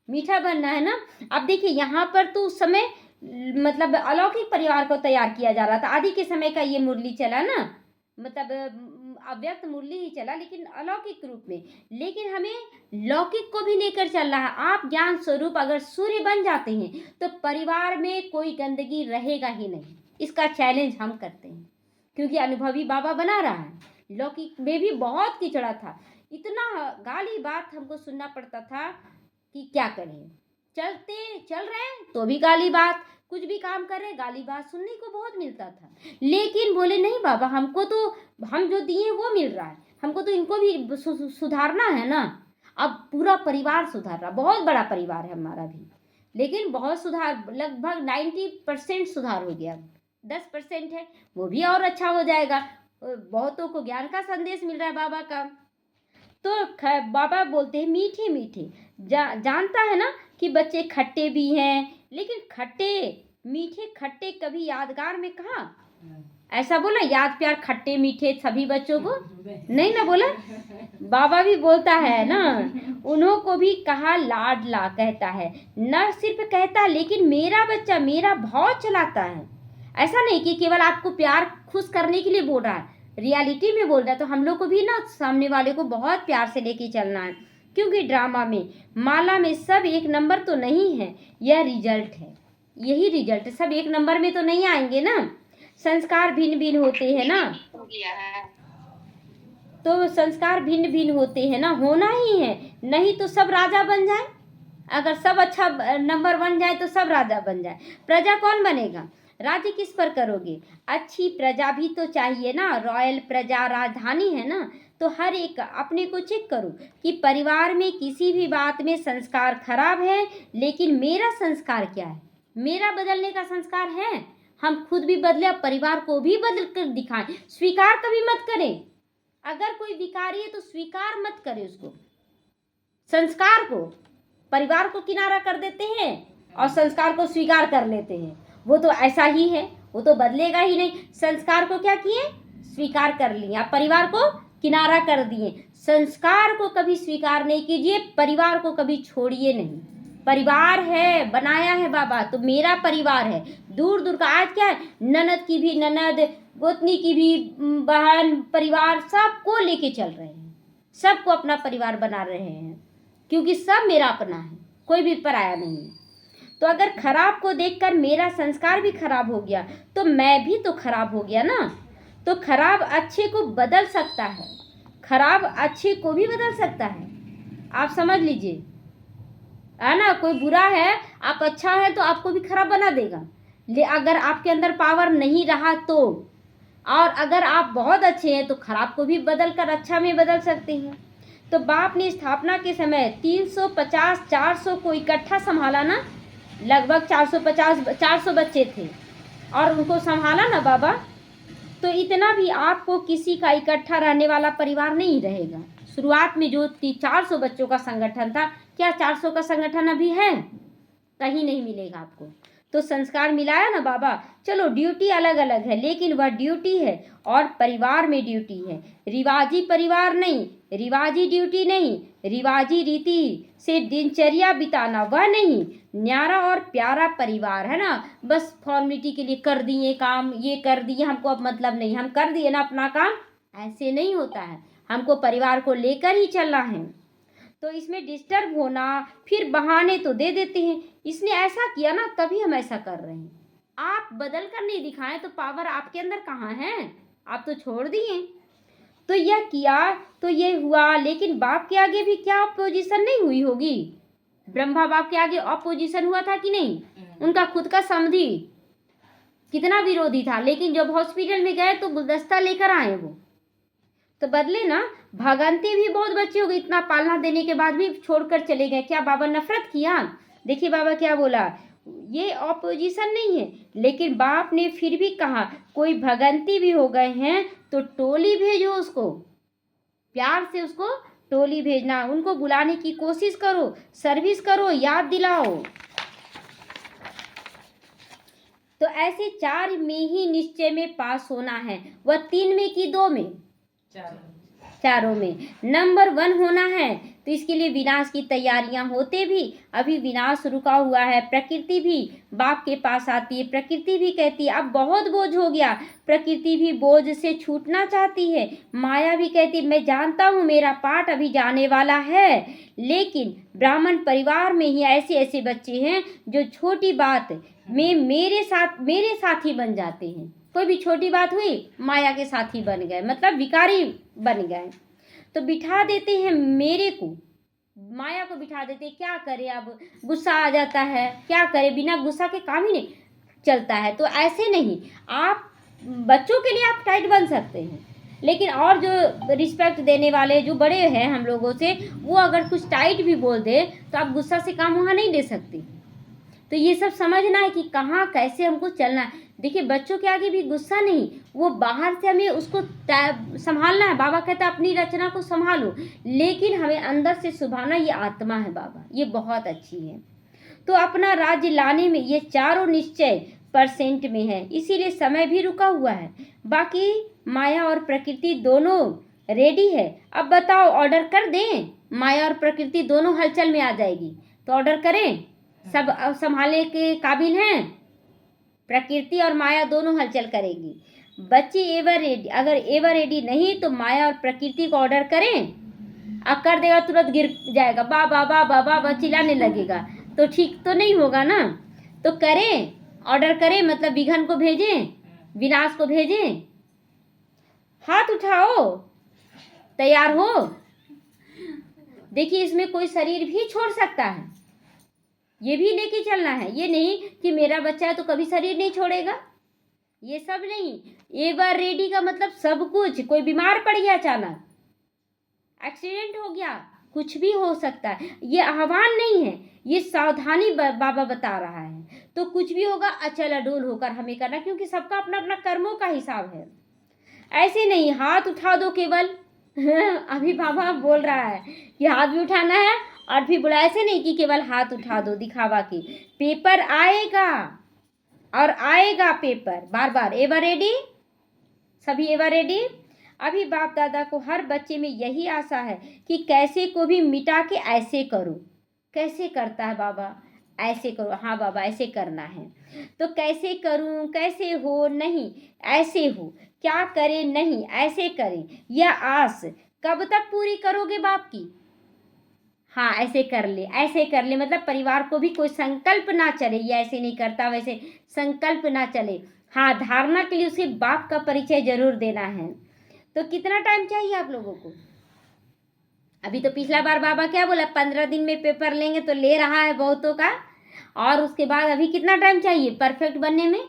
मीठा बनना है ना। अब देखिए यहाँ पर तो उस समय मतलब अलौकिक परिवार को तैयार किया जा रहा था, आदि के समय का ये मुरली चला ना, मतलब अव्यक्त मुरली ही चला, लेकिन अलौकिक रूप में। लेकिन हमें लौकिक को भी लेकर चलना है। आप ज्ञान स्वरूप अगर सूर्य बन जाते हैं तो परिवार में कोई गंदगी रहेगा ही नहीं, इसका चैलेंज हम करते हैं, क्योंकि अनुभवी बाबा बना रहा है। लौकिक में भी बहुत कीचड़ा था, इतना गाली बात हमको सुनना पड़ता था कि क्या करें, चल रहे हैं तो भी गाली बात, कुछ भी काम कर रहे गाली बात सुनने को बहुत मिलता था। लेकिन बोले नहीं बाबा, हमको तो हम जो दिए वो मिल रहा है, हमको तो इनको भी सुधारना है ना। अब पूरा परिवार सुधार रहा, बहुत बड़ा परिवार है हमारा भी, लेकिन बहुत सुधार, लगभग 90% सुधार हो गया। 10% है वो भी और अच्छा हो जाएगा। बहुतों को ज्ञान का संदेश मिल रहा है बाबा का। तो बाबा बोलते हैं मीठे मीठे, जानता है ना कि बच्चे खट्टे भी हैं, लेकिन खट्टे मीठे खट्टे कभी यादगार में कहा ऐसा बोला, याद प्यार खट्टे मीठे सभी बच्चों को नहीं ना बोला। बाबा भी बोलता है ना, उन्हों को भी कहा लाडला कहता है, न सिर्फ कहता लेकिन मेरा बच्चा मेरा भाव चलाता है। ऐसा नहीं कि केवल आपको प्यार खुश करने के लिए बोल रहा है, रियलिटी में बोल रहा है। तो हम लोग को भी ना सामने वाले को बहुत प्यार से लेके चलना है, क्योंकि ड्रामा में माला में सब एक नंबर तो नहीं है, यह रिजल्ट है, यही रिजल्ट है। सब एक नंबर में तो नहीं आएंगे ना, संस्कार भिन्न भिन्न होते हैं ना, तो संस्कार भिन्न भिन्न होते हैं ना, होना ही है। नहीं तो सब राजा बन जाए, अगर सब अच्छा नंबर बन जाए तो सब राजा बन जाए, प्रजा कौन बनेगा, राज्य किस पर करोगे। अच्छी प्रजा भी तो चाहिए ना, रॉयल प्रजा राजधानी है ना। तो हर एक अपने को चेक करो कि परिवार में किसी भी बात में संस्कार खराब है, लेकिन मेरा संस्कार क्या है, मेरा बदलने का संस्कार है। हम खुद भी बदले, परिवार को भी बदल कर दिखाएं। स्वीकार कभी मत करें, अगर कोई विकारी है तो स्वीकार मत करें उसको, संस्कार को, परिवार को किनारा कर देते हैं और संस्कार को स्वीकार कर लेते हैं। वो तो ऐसा ही है, वो तो बदलेगा ही नहीं। संस्कार को क्या किए, स्वीकार कर लिया, परिवार को किनारा कर दिए। संस्कार को कभी स्वीकार नहीं कीजिए, परिवार को कभी छोड़िए नहीं। परिवार है, बनाया है बाबा, तो मेरा परिवार है। दूर दूर का आज क्या है, ननद की भी ननद, गोतनी की भी बहन, परिवार सबको लेके चल रहे हैं, सबको अपना परिवार बना रहे हैं, क्योंकि सब मेरा अपना है, कोई भी पराया नहीं है। तो अगर खराब को देखकर मेरा संस्कार भी खराब हो गया तो मैं भी तो खराब हो गया ना। तो खराब अच्छे को बदल सकता है, खराब अच्छे को भी बदल सकता है, आप समझ लीजिए, है ना। कोई बुरा है, आप अच्छा है तो आपको भी खराब बना देगा। अगर आपके अंदर पावर नहीं रहा तो, और अगर आप बहुत अच्छे हैं तो खराब को भी बदल कर अच्छा में बदल सकते हैं। तो बाप ने स्थापना के समय 350-400 को इकट्ठा संभाला ना, लगभग 450-400 बच्चे थे और उनको संभाला ना बाबा। तो इतना भी आपको किसी का इकट्ठा रहने वाला परिवार नहीं रहेगा। शुरुआत में जो 400 बच्चों का संगठन था, क्या 400 का संगठन अभी है? कहीं नहीं मिलेगा आपको। तो संस्कार मिलाया ना बाबा। चलो ड्यूटी अलग अलग है, लेकिन वह ड्यूटी है और परिवार में ड्यूटी है। रिवाजी परिवार नहीं, रिवाजी ड्यूटी नहीं, रिवाजी रीति से दिनचर्या बिताना वह नहीं, न्यारा और प्यारा परिवार है ना। बस फॉर्मेलिटी के लिए कर दिए काम, ये कर दिए, हमको अब मतलब नहीं, हम कर दिए ना अपना काम, ऐसे नहीं होता है। हमको परिवार को लेकर ही चलना है। तो इसमें डिस्टर्ब होना, फिर बहाने तो दे देते हैं, इसने ऐसा किया ना तभी हम ऐसा कर रहे हैं। आप बदल कर नहीं दिखाएं तो पावर आपके अंदर कहाँ है, आप तो छोड़ दिए। तो यह किया तो ये हुआ, लेकिन बाप के आगे भी क्या अपोजिशन नहीं हुई होगी? ब्रह्मा बाप के आगे अपोजिशन हुआ था कि नहीं? उनका खुद का समधी कितना विरोधी था, लेकिन जब हॉस्पिटल में गए तो गुलदस्ता लेकर आए वो, तो बदले ना। भगंती भी बहुत बच्चे हो गए, इतना पालना देने के बाद भी छोड़कर चले गए। क्या बाबा नफरत किया? देखिए बाबा क्या बोला, ये ऑपोजिशन नहीं है, लेकिन बाप ने फिर भी कहा कोई भगंती भी हो गए हैं तो टोली भेजो, उसको प्यार से उसको टोली भेजना, उनको बुलाने की कोशिश करो, सर्विस करो, याद दिलाओ। तो ऐसे 4 में ही निश्चय में पास होना है, वह 3 में कि 2 में? चारों में नंबर 1 होना है। तो इसके लिए विनाश की तैयारियां होते भी अभी विनाश रुका हुआ है। प्रकृति भी बाप के पास आती है, प्रकृति भी कहती है अब बहुत बोझ हो गया, प्रकृति भी बोझ से छूटना चाहती है। माया भी कहती है मैं जानता हूँ मेरा पाठ अभी जाने वाला है, लेकिन ब्राह्मण परिवार में ही ऐसे ऐसे बच्चे हैं जो छोटी बात में मेरे साथ ही बन जाते हैं। कोई भी छोटी बात हुई माया के साथी बन गए, मतलब विकारी बन गए। तो बिठा देते हैं मेरे को, माया को बिठा देते। क्या करे, अब गुस्सा आ जाता है, क्या करे, बिना गुस्सा के काम ही नहीं चलता है। तो ऐसे नहीं, आप बच्चों के लिए आप टाइट बन सकते हैं, लेकिन और जो रिस्पेक्ट देने वाले जो बड़े हैं हम लोगों से, वो अगर कुछ टाइट भी बोल दे तो आप गुस्सा से काम वहाँ नहीं ले सकते। तो ये सब समझना है कि कहाँ कैसे हमको चलना है। देखिए बच्चों के आगे भी गुस्सा नहीं, वो बाहर से हमें उसको संभालना है। बाबा कहता है अपनी रचना को संभालो, लेकिन हमें अंदर से सुभाना, ये आत्मा है बाबा, ये बहुत अच्छी है। तो अपना राज्य लाने में ये चारों निश्चय % में है, इसीलिए समय भी रुका हुआ है। बाकी माया और प्रकृति दोनों रेडी है। अब बताओ ऑर्डर कर दें, माया और प्रकृति दोनों हलचल में आ जाएगी तो ऑर्डर करें? सब संभालने के काबिल हैं, प्रकृति और माया दोनों हलचल करेगी। बच्चे एवर रेडी, अगर एवर रेडी नहीं तो माया और प्रकृति को ऑर्डर करें, अब कर देगा तुरंत गिर जाएगा, बाबा बाबा बाबा चिल्लाने लगेगा, तो ठीक तो नहीं होगा ना। तो करें, ऑर्डर करें, मतलब विघन को भेजें, विनाश को भेजें। हाथ उठाओ, तैयार हो। देखिए इसमें कोई शरीर भी छोड़ सकता है, ये भी लेके चलना है। ये नहीं कि मेरा बच्चा है तो कभी शरीर नहीं छोड़ेगा, ये सब नहीं। एक बार रेडी का मतलब सब कुछ। कोई बीमार पड़ गया, अचानक एक्सीडेंट हो गया, कुछ भी हो सकता है। ये आह्वान नहीं है, ये सावधानी बाबा बता रहा है। तो कुछ भी होगा अचल अडोल होकर हमें करना, क्योंकि सबका अपना अपना कर्मों का हिसाब है। ऐसे नहीं हाथ उठा दो केवल अभी बाबा बोल रहा है कि हाथ भी उठाना है, और फिर बोला ऐसे नहीं कि केवल हाथ उठा दो दिखावा की। पेपर आएगा और आएगा पेपर बार बार। एवर रेडी, सभी एवर रेडी। अभी बाप दादा को हर बच्चे में यही आशा है कि कैसे को भी मिटा के ऐसे करो। कैसे करता है बाबा? ऐसे करो। हाँ बाबा, ऐसे करना है। तो कैसे करूं, कैसे हो, नहीं ऐसे हो, क्या करें, नहीं ऐसे करें। यह आस कब तक पूरी करोगे बाप की? हाँ, ऐसे कर ले, ऐसे कर ले, मतलब परिवार को भी कोई संकल्प ना चले, ये ऐसे नहीं करता, वैसे संकल्प ना चले। हाँ, धारणा के लिए उसे बाप का परिचय जरूर देना है। तो कितना टाइम चाहिए आप लोगों को? अभी तो पिछला बार बाबा क्या बोला, 15 दिन में पेपर लेंगे, तो ले रहा है बहुतों का। और उसके बाद अभी कितना टाइम चाहिए परफेक्ट बनने में?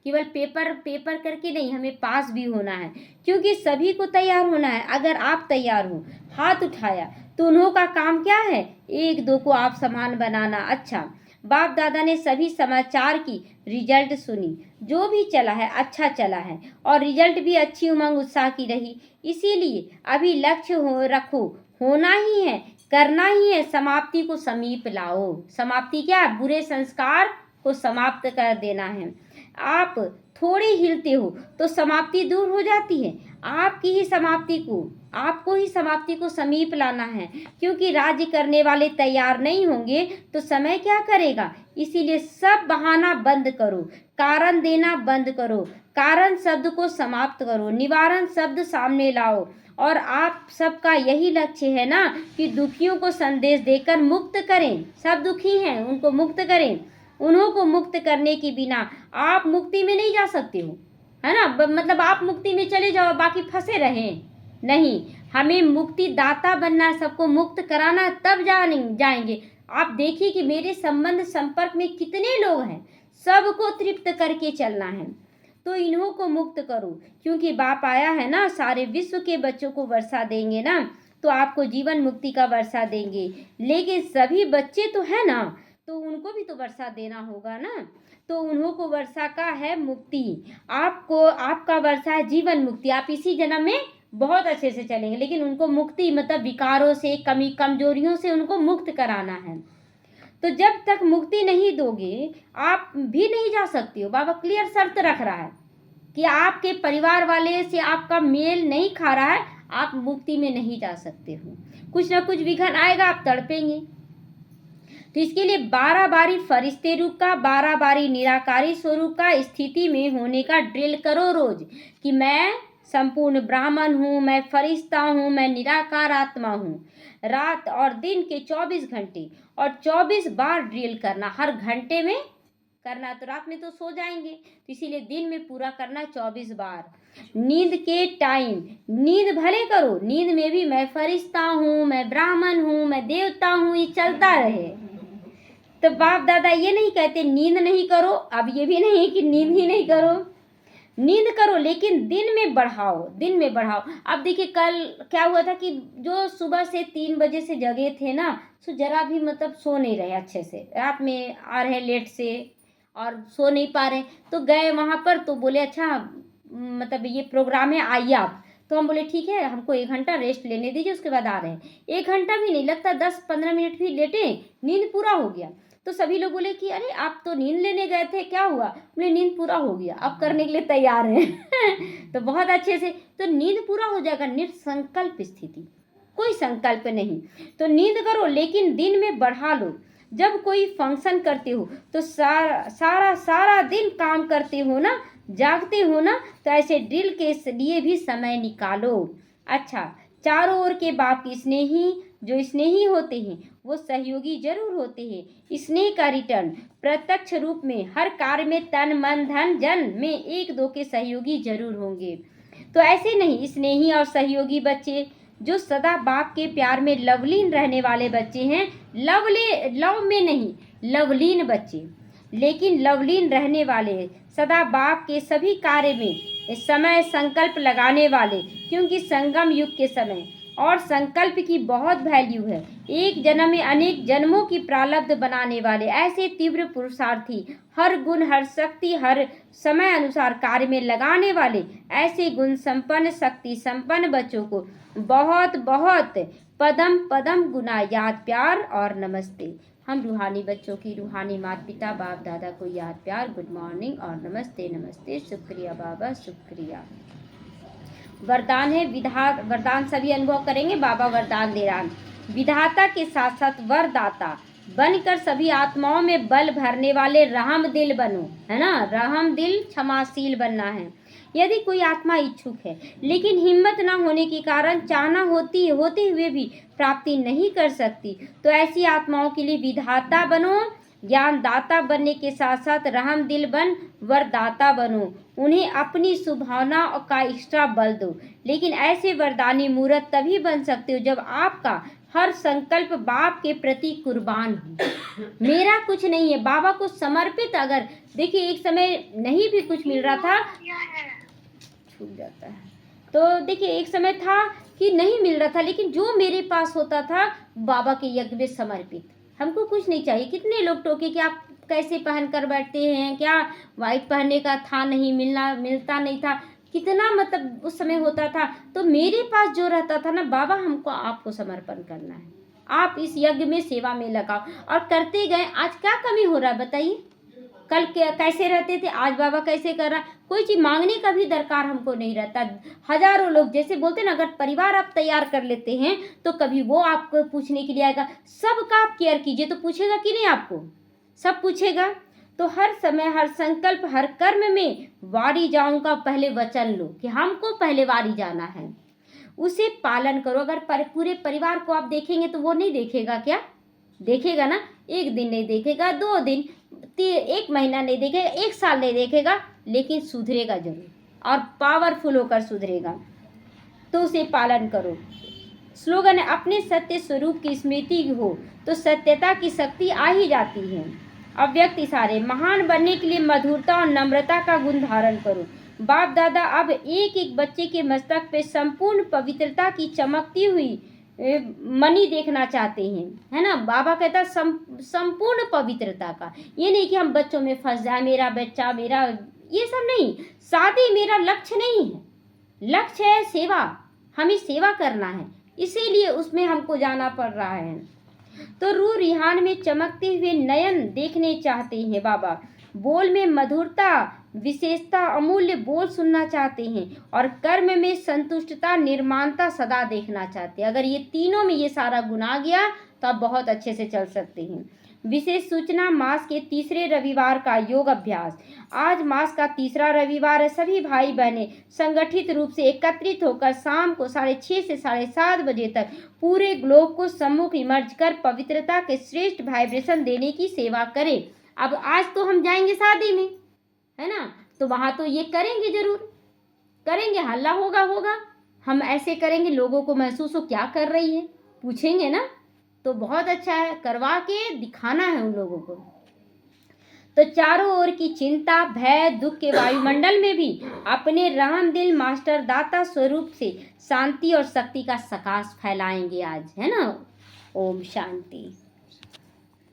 केवल पेपर पेपर करके नहीं, हमें पास भी होना है, क्योंकि सभी को तैयार होना है। अगर आप तैयार हो, हाथ उठाया, तो उन्हों का काम क्या है? एक दो को आप समान बनाना। अच्छा, बाप दादा ने सभी समाचार की रिजल्ट सुनी, जो भी चला है अच्छा चला है, और रिजल्ट भी अच्छी उमंग उत्साह की रही। इसीलिए अभी लक्ष्य रखो, होना ही है, करना ही है, समाप्ति को समीप लाओ। समाप्ति क्या? बुरे संस्कार को समाप्त कर देना है। आप थोड़े हिलते हो तो समाप्ति दूर हो जाती है। आपकी ही समाप्ति को, आपको ही समाप्ति को समीप लाना है, क्योंकि राज्य करने वाले तैयार नहीं होंगे तो समय क्या करेगा। इसीलिए सब बहाना बंद करो, कारण देना बंद करो, कारण शब्द को समाप्त करो, निवारण शब्द सामने लाओ। और आप सबका यही लक्ष्य है ना कि दुखियों को संदेश देकर मुक्त करें। सब दुखी हैं, उनको मुक्त करें। उन्हों को मुक्त करने के बिना आप मुक्ति में नहीं जा सकते हो, है ना। मतलब आप मुक्ति में चले जाओ, बाकी फंसे रहें, नहीं। हमें मुक्ति दाता बनना है, सबको मुक्त कराना, तब जाएंगे। आप देखिए कि मेरे संबंध संपर्क में कितने लोग हैं, सबको तृप्त करके चलना है। तो इन्हों को मुक्त करो, क्योंकि बाप आया है ना, सारे विश्व के बच्चों को वर्षा देंगे ना, तो आपको जीवन मुक्ति का वर्षा देंगे। लेकिन सभी बच्चे तो है ना, तो उनको भी तो वर्षा देना होगा ना। तो उन्हों को वर्षा का है मुक्ति, आपको आपका वर्षा है जीवन मुक्ति। आप इसी जन्म में बहुत अच्छे से चलेंगे, लेकिन उनको मुक्ति मतलब विकारों से, कमी कमजोरियों से उनको मुक्त कराना है। तो जब तक मुक्ति नहीं दोगे आप भी नहीं जा सकते हो। बाबा क्लियर शर्त रख रहा है कि आपके परिवार वाले से आपका मेल नहीं खा रहा है, आप मुक्ति में नहीं जा सकते हो। कुछ ना कुछ विघन आएगा, आप तड़पेंगे। तो इसके लिए 12 बारी फरिश्ते रूप का, 12 बारी निराकारी स्वरूप का स्थिति में होने का ड्रिल करो रोज, कि मैं संपूर्ण ब्राह्मण हूँ, मैं फरिश्ता हूँ, मैं निराकार आत्मा हूँ। रात और दिन के 24 घंटे और 24 बार ड्रिल करना, हर घंटे में करना। तो रात में तो सो जाएंगे, तो इसीलिए दिन में पूरा करना 24 बार। नींद के टाइम नींद भले करो, नींद में भी मैं फरिश्ता हूँ, मैं ब्राह्मण हूँ, मैं देवता हूँ, ये चलता रहे। तो बाप दादा ये नहीं कहते नींद नहीं करो, अब ये भी नहीं कि नींद ही नहीं करो, नींद करो, लेकिन दिन में बढ़ाओ, दिन में बढ़ाओ। अब देखिए कल क्या हुआ था कि जो सुबह से 3 बजे से जगे थे ना, तो जरा भी मतलब सो नहीं रहे अच्छे से, रात में आ रहे लेट से और सो नहीं पा रहे। तो गए वहाँ पर, तो बोले अच्छा मतलब ये प्रोग्राम है, आइए आप। तो हम बोले ठीक है, हमको 1 घंटा रेस्ट लेने दीजिए, उसके बाद आ रहे हैं। 1 घंटा भी नहीं लगता, 10-15 मिनट भी लेटे, नींद पूरा हो गया। तो सभी लोग बोले कि अरे आप तो नींद लेने गए थे, क्या हुआ? बोले नींद पूरा हो गया, अब करने के लिए तैयार हैं। तो बहुत अच्छे से, तो नींद पूरा हो जाएगा। निर्संकल्प स्थिति, कोई संकल्प नहीं। तो नींद करो, लेकिन दिन में बढ़ा लो। जब कोई फंक्शन करते हो तो सारा दिन काम करते हो ना, जागते हो ना, तो ऐसे ड्रिल के लिए भी समय निकालो। अच्छा, चारों ओर के बाप स्नेही, जो स्नेही होते हैं वो सहयोगी जरूर होते हैं। स्नेह का रिटर्न प्रत्यक्ष रूप में हर कार्य में तन मन धन जन में 1-2 के सहयोगी जरूर होंगे। तो ऐसे नहीं, स्नेही और सहयोगी बच्चे जो सदा बाप के प्यार में लवलीन रहने वाले बच्चे हैं, लव में नहीं, लवलीन बच्चे, लेकिन लवलीन रहने वाले, सदा बाप के सभी कार्य में समय संकल्प लगाने वाले, क्योंकि संगम युग के समय और संकल्प की बहुत वैल्यू है। एक जन्म में अनेक जन्मों की प्रारब्ध बनाने वाले ऐसे तीव्र पुरुषार्थी, हर गुण हर शक्ति हर समय अनुसार कार्य में लगाने वाले ऐसे गुण संपन्न शक्ति संपन्न बच्चों को बहुत बहुत पदम पदम गुना याद प्यार और नमस्ते। हम रूहानी बच्चों की रूहानी माता पिता बाप दादा को याद प्यार, गुड मॉर्निंग और नमस्ते नमस्ते। शुक्रिया बाबा, शुक्रिया। वरदान है वरदान सभी अनुभव करेंगे। बाबा वरदान दे रहा है, विधाता के साथ साथ वरदाता बनकर सभी आत्माओं में बल भरने वाले रहम दिल बनो, है ना, रहम दिल क्षमाशील बनना है। यदि कोई आत्मा इच्छुक है लेकिन हिम्मत ना होने के कारण चाहना होते हुए भी प्राप्ति नहीं कर सकती, तो ऐसी आत्माओं के लिए विधाता बनो, ज्ञान दाता बनने के साथ साथ रहम दिल बन वरदाता बनो। उन्हें अपनी सुभावना का एक्स्ट्रा बल दो। लेकिन ऐसे वरदानी मूर्त तभी बन सकते हो जब आपका हर संकल्प बाप के प्रति कुर्बान हो। मेरा कुछ नहीं है, बाबा को समर्पित। अगर देखिए एक समय नहीं भी कुछ मिल रहा था, छूट जाता है, तो देखिए एक समय था कि नहीं मिल रहा था, लेकिन जो मेरे पास होता था बाबा के यज्ञ में समर्पित। हमको कुछ नहीं चाहिए। कितने लोग टोके कि आप कैसे पहन कर बैठते हैं, क्या वाइट पहनने का था, नहीं मिलता नहीं था, कितना मतलब उस समय होता था। तो मेरे पास जो रहता था ना, बाबा हमको आपको समर्पण करना है, आप इस यज्ञ में सेवा में लगाओ, और करते गए। आज क्या कमी हो रहा है बताइए? कल कैसे रहते थे, आज बाबा कैसे कर रहा। कोई चीज़ मांगने का भी दरकार हमको नहीं रहता। हजारों लोग जैसे बोलते हैं ना, अगर परिवार आप तैयार कर लेते हैं तो कभी वो आपको पूछने के लिए आएगा। सबका आप केयर कीजिए तो पूछेगा कि नहीं आपको? सब पूछेगा। तो हर समय, हर संकल्प, हर कर्म में वारी जाऊंगा पहले वचन लो कि हमको पहले वारी जाना है, उसे पालन करो। अगर पूरे परिवार को आप देखेंगे तो वो नहीं देखेगा क्या? देखेगा ना। एक दिन नहीं देखेगा, 2 दिन, 1 महीना नहीं देखेगा, 1 साल नहीं देखेगा, लेकिन सुधरेगा जरूर, और पावरफुल होकर सुधरेगा। तो उसे पालन करो। स्लोगन है, अपने सत्य स्वरूप की स्मृति हो तो सत्यता की शक्ति आ ही जाती है। अव्यक्त इशारे, महान बनने के लिए मधुरता और नम्रता का गुण धारण करो। बाप दादा अब एक एक बच्चे के मस्तक पे संपूर्ण पवित्रता की चमकती हुई मणि देखना चाहते हैं, है ना। बाबा कहता है संपूर्ण पवित्रता का। ये नहीं कि हम बच्चों में फंस जाए, मेरा बच्चा, मेरा, ये सब नहीं। शादी मेरा लक्ष्य नहीं है, लक्ष्य है सेवा। हमें सेवा करना है, इसीलिए उसमें हमको जाना पड़ रहा है। तो रूह रिहान में चमकते हुए नयन देखने चाहते हैं बाबा। बोल में मधुरता, विशेषता, अमूल्य बोल सुनना चाहते हैं, और कर्म में संतुष्टता, निर्माणता सदा देखना चाहते हैं। अगर ये तीनों में ये सारा गुण आ गया तो आप बहुत अच्छे से चल सकते हैं। विशेष सूचना, मास के तीसरे रविवार का योग अभ्यास। आज मास का तीसरा रविवार है। सभी भाई बहनें संगठित रूप से एकत्रित होकर शाम को 6:30 से 7:30 बजे तक पूरे ग्लोब को सम्मुख इमर्ज कर पवित्रता के श्रेष्ठ वाइब्रेशन देने की सेवा करें। अब आज तो हम जाएंगे शादी में, है ना, तो वहाँ तो ये करेंगे, जरूर करेंगे, हल्ला होगा। हम ऐसे करेंगे, लोगों को महसूस हो क्या कर रही है, पूछेंगे ना, तो बहुत अच्छा है, करवा के दिखाना है उन लोगों को। तो चारों ओर की चिंता, भय, दुख के वायुमंडल में भी अपने रहम दिल मास्टर दाता स्वरूप से शांति और शक्ति का सकाश फैलाएंगे आज, है ना। ओम शांति।